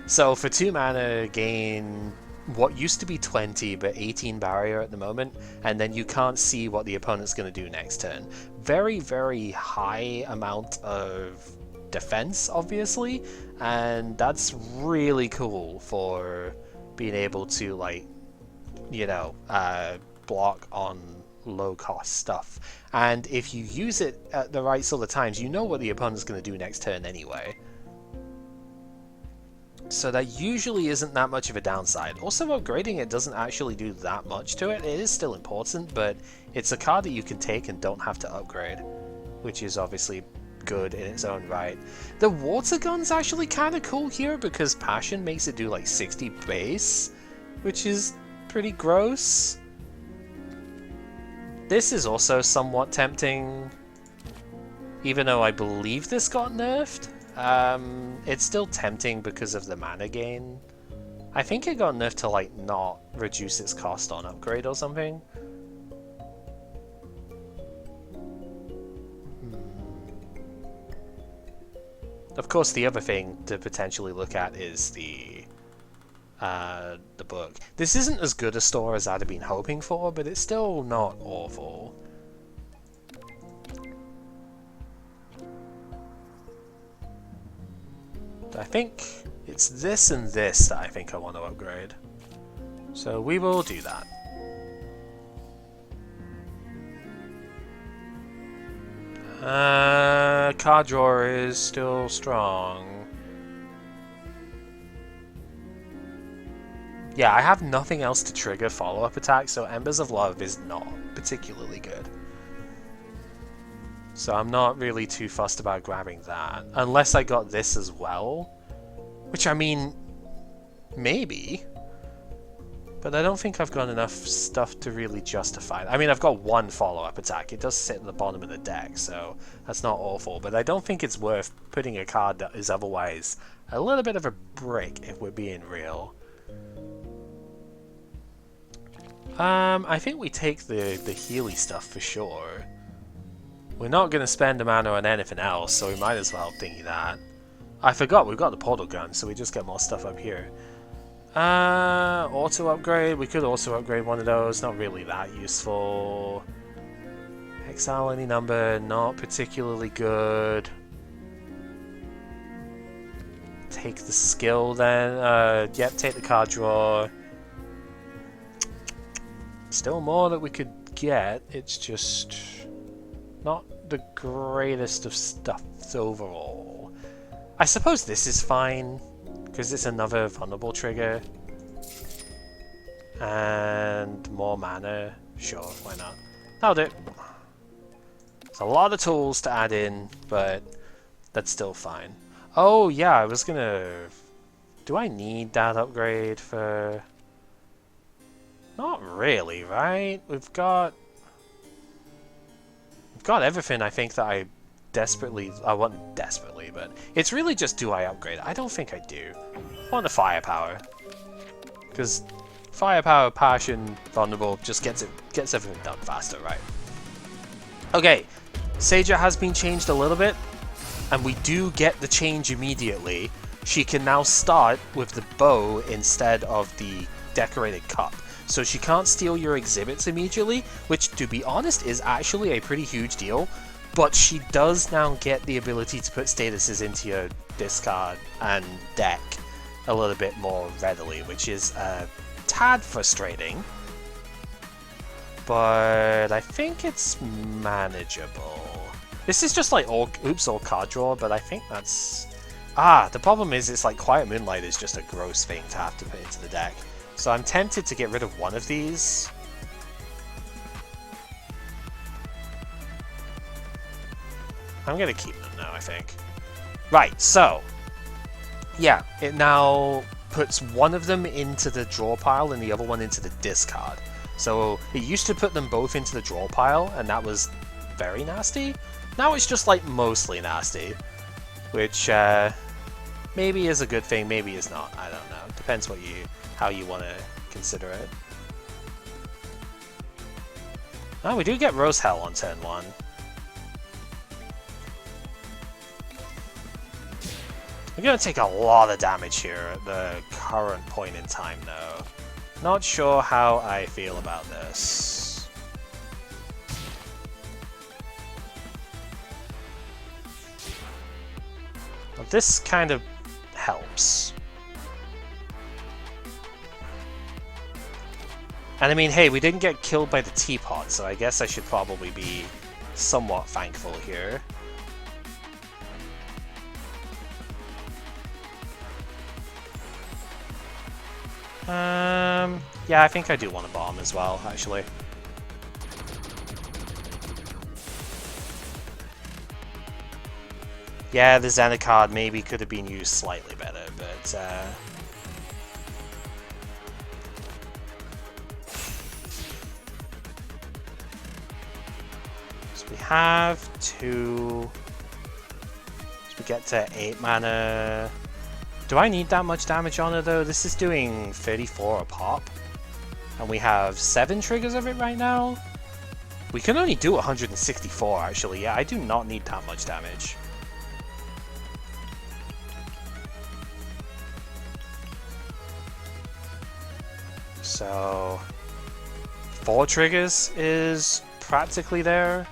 So for 2 mana, gain what used to be 20, but 18 barrier at the moment, and then you can't see what the opponent's going to do next turn. Very, very high amount of defense, obviously, and that's really cool for being able to, like, you know, block on low-cost stuff. And if you use it at the right sort of times, you know what the opponent's going to do next turn anyway. So that usually isn't that much of a downside. Also, upgrading it doesn't actually do that much to it. It is still important, but it's a card that you can take and don't have to upgrade, which is obviously good in its own right. The water gun's actually kind of cool here because Passion makes it do like 60 base, which is pretty gross. This is also somewhat tempting, even though I believe this got nerfed. It's still tempting because of the mana gain. I think it got nerfed to like not reduce its cost on upgrade or something. Of course, the other thing to potentially look at is the book. This isn't as good a store as I'd have been hoping for, but it's still not awful. I think it's this and this that I think I want to upgrade. So we will do that. Card drawer is still strong. Yeah, I have nothing else to trigger follow-up attacks, so Embers of Love is not particularly good. So I'm not really too fussed about grabbing that. Unless I got this as well. Which, I mean, maybe. But I don't think I've got enough stuff to really justify it. I mean, I've got one follow-up attack. It does sit at the bottom of the deck, so that's not awful. But I don't think it's worth putting a card that is otherwise a little bit of a brick, if we're being real. I think we take the Healy stuff for sure. We're not going to spend a mana on anything else, so we might as well thingy that. I forgot, we've got the portal gun, so we just get more stuff up here. Auto upgrade, we could also upgrade one of those, not really that useful. Exile any number, not particularly good. Take the skill then, yep, take the card draw. Still more that we could get, it's just not the greatest of stuff overall. I suppose this is fine, because it's another vulnerable trigger. And more mana, sure, why not? That'll do. It's a lot of tools to add in, but that's still fine. Oh yeah, I was gonna... Do I need that upgrade for... Not really, right? We've got everything I think that I want desperately, but it's really just do I upgrade? I don't think I do. I want the firepower. Because firepower, passion, vulnerable just gets everything done faster, right? Okay, Seija has been changed a little bit, and we do get the change immediately. She can now start with the bow instead of the decorated cup. So she can't steal your exhibits immediately, which, to be honest, is actually a pretty huge deal. But she does now get the ability to put statuses into your discard and deck a little bit more readily, which is a tad frustrating. But I think it's manageable. This is just like all card draw, but I think that's... the problem is it's like Quiet Moonlight is just a gross thing to have to put into the deck. So I'm tempted to get rid of one of these. I'm going to keep them now, I think. Right, so... Yeah, it now puts one of them into the draw pile and the other one into the discard. So it used to put them both into the draw pile, and that was very nasty. Now it's just like mostly nasty. Which maybe is a good thing, maybe is not. I don't know. Depends how you want to consider it. Oh, we do get Rose Hell on turn 1. We're going to take a lot of damage here at the current point in time, though. Not sure how I feel about this. Well, this kind of helps. And I mean, hey, we didn't get killed by the teapot, so I guess I should probably be somewhat thankful here. Yeah, I think I do want a bomb as well, actually. Yeah, the Xena card maybe could have been used slightly better, but so we have 2. So we get to 8 mana. Do I need that much damage on her though? This is doing 34 a pop. And we have 7 triggers of it right now? We can only do 164 actually, yeah, I do not need that much damage. So 4 triggers is practically there.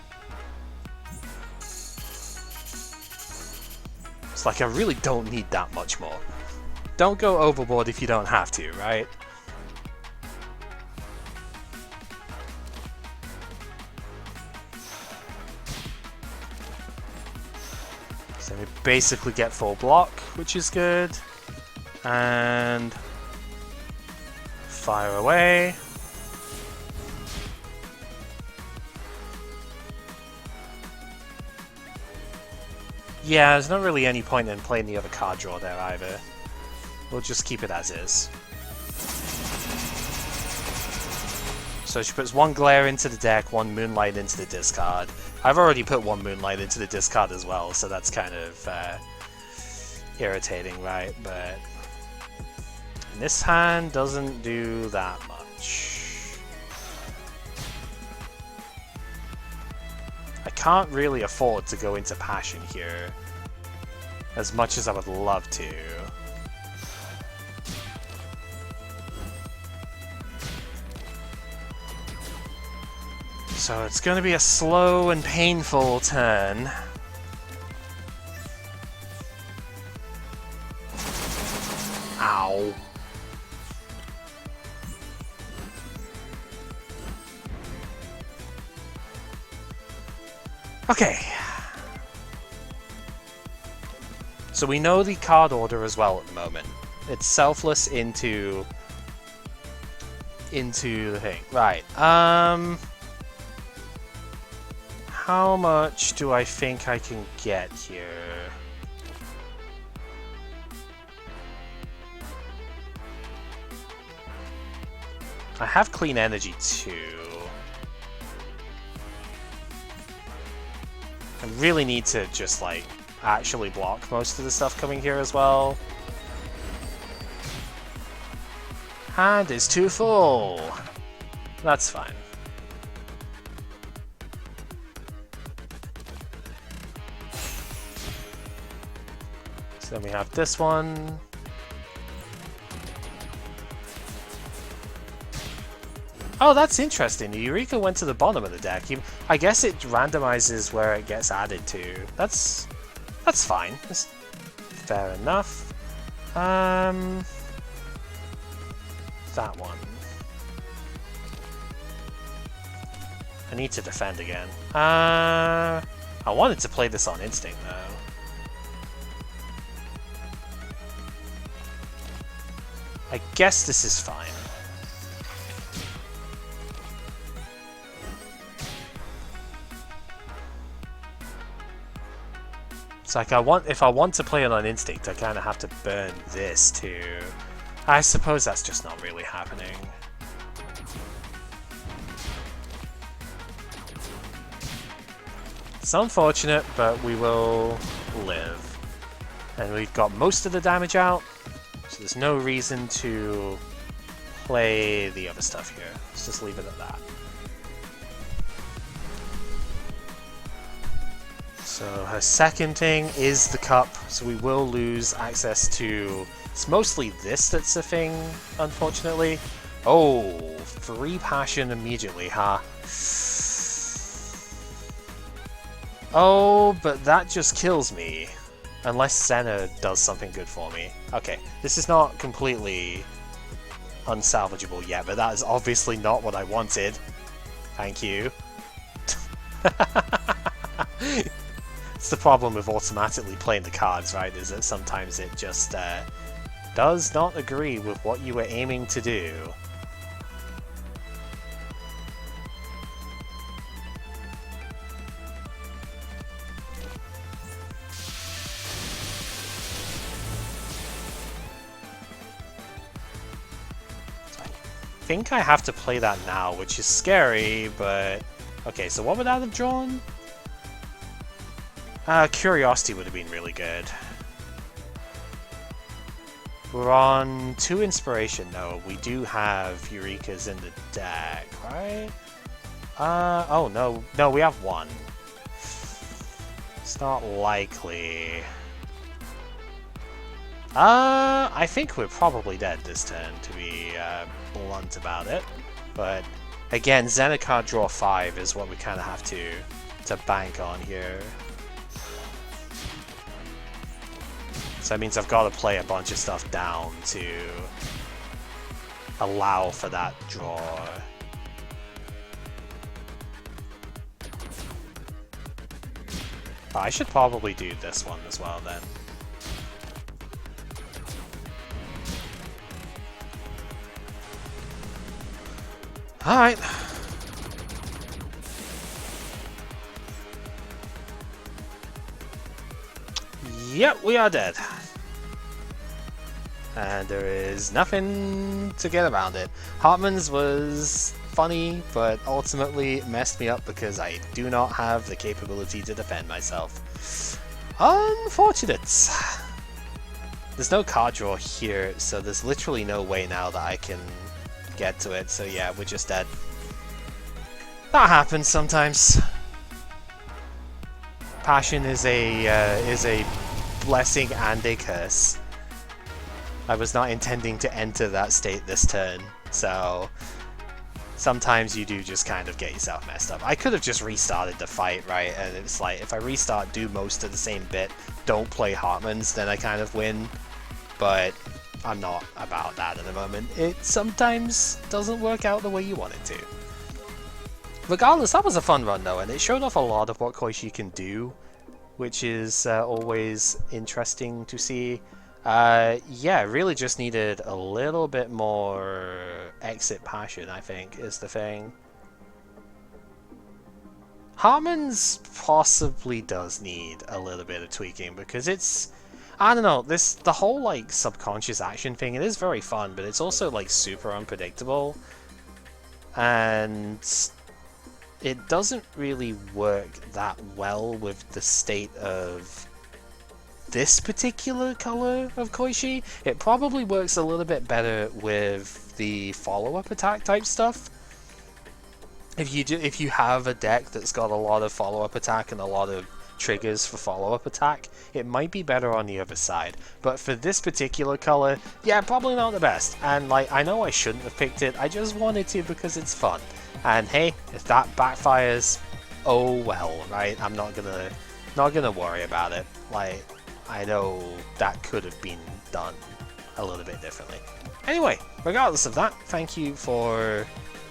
It's like I really don't need that much more. Don't go overboard if you don't have to, right? So we basically get full block, which is good. And fire away. Yeah, there's not really any point in playing the other card draw there either. We'll just keep it as is. So she puts 1 glare into the deck, 1 moonlight into the discard. I've already put 1 moonlight into the discard as well, so that's kind of irritating, right? But this hand doesn't do that much. I can't really afford to go into passion here, as much as I would love to. So it's going to be a slow and painful turn. Ow. Okay. So we know the card order as well at the moment. It's selfless into the thing. Right. How much do I think I can get here? I have clean energy too. I really need to just like actually block most of the stuff coming here as well. Hand is too full. That's fine. So then we have this one. Oh, that's interesting. The Eureka went to the bottom of the deck. I guess it randomizes where it gets added to. That's fine. That's fair enough. That one. I need to defend again. I wanted to play this on instinct though. I guess this is fine. It's like if I want to play it on instinct, I kind of have to burn this too. I suppose that's just not really happening. It's unfortunate, but we will live. And we've got most of the damage out, so there's no reason to play the other stuff here. Let's just leave it at that. So her second thing is the cup, so we will lose access to... It's mostly this that's a thing, unfortunately. Oh, 3 passion immediately, huh? Oh, but that just kills me. Unless Senna does something good for me. Okay, this is not completely unsalvageable yet, but that is obviously not what I wanted. Thank you. It's the problem with automatically playing the cards, right? Is that sometimes it just does not agree with what you were aiming to do. I think I have to play that now, which is scary, but... Okay, so what would that have drawn? Curiosity would have been really good. We're on 2 inspiration, though. We do have Eureka's in the deck, right? Oh, no. No, we have 1. It's not likely. I think we're probably dead this turn, to be blunt about it. But, again, Zendikar draw 5 is what we kind of have to bank on here. So that means I've got to play a bunch of stuff down to allow for that draw. Oh, I should probably do this one as well then. Alright. Yep, we are dead. And there is nothing to get around it. Hartman's was funny, but ultimately messed me up because I do not have the capability to defend myself. Unfortunate. There's no card draw here, so there's literally no way now that I can get to it, so yeah, we're just dead. That happens sometimes. Passion is a blessing and a curse. I was not intending to enter that state this turn, so sometimes you do just kind of get yourself messed up. I could have just restarted the fight, right? And it's like, if I restart, do most of the same bit, don't play Hartman's, then I kind of win. But I'm not about that at the moment. It sometimes doesn't work out the way you want it to. Regardless, that was a fun run though, and it showed off a lot of what Koishi can do, which is always interesting to see. Yeah, really just needed a little bit more exit passion, I think, is the thing. Hartman's possibly does need a little bit of tweaking, because it's... I don't know, the whole, like, subconscious action thing, it is very fun, but it's also, like, super unpredictable. And it doesn't really work that well with the state of this particular color of Koishi. It probably works a little bit better with the follow-up attack type stuff. If you have a deck that's got a lot of follow-up attack and a lot of triggers for follow-up attack, it might be better on the other side. But for this particular color, yeah, probably not the best. And like, I know I shouldn't have picked it, I just wanted to because it's fun. And hey, if that backfires, oh well, right? I'm not gonna worry about it. Like, I know that could have been done a little bit differently. Anyway, regardless of that, thank you for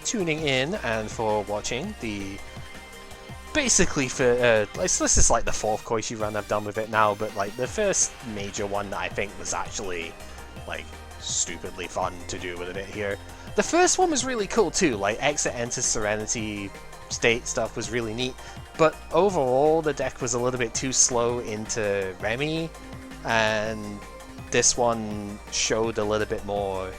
tuning in and for watching the... Basically, for this is like the 4th Koishi run I've done with it now, but like the first major one that I think was actually like stupidly fun to do with it here. The first one was really cool too, like exit, enter, serenity, state stuff was really neat, but overall the deck was a little bit too slow into Remy, and this one showed a little bit more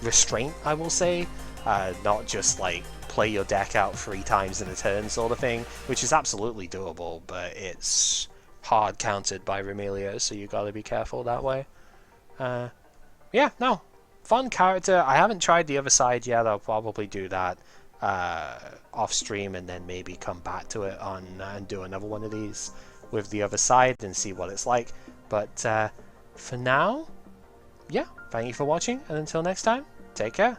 restraint, I will say, not just like play your deck out 3 times in a turn sort of thing, which is absolutely doable, but it's hard countered by Remelia, so you gotta be careful that way. Yeah, no, fun character. I haven't tried the other side yet. I'll probably do that off stream and then maybe come back to it on and do another one of these with the other side and see what it's like. But for now, yeah, thank you for watching, and until next time, take care.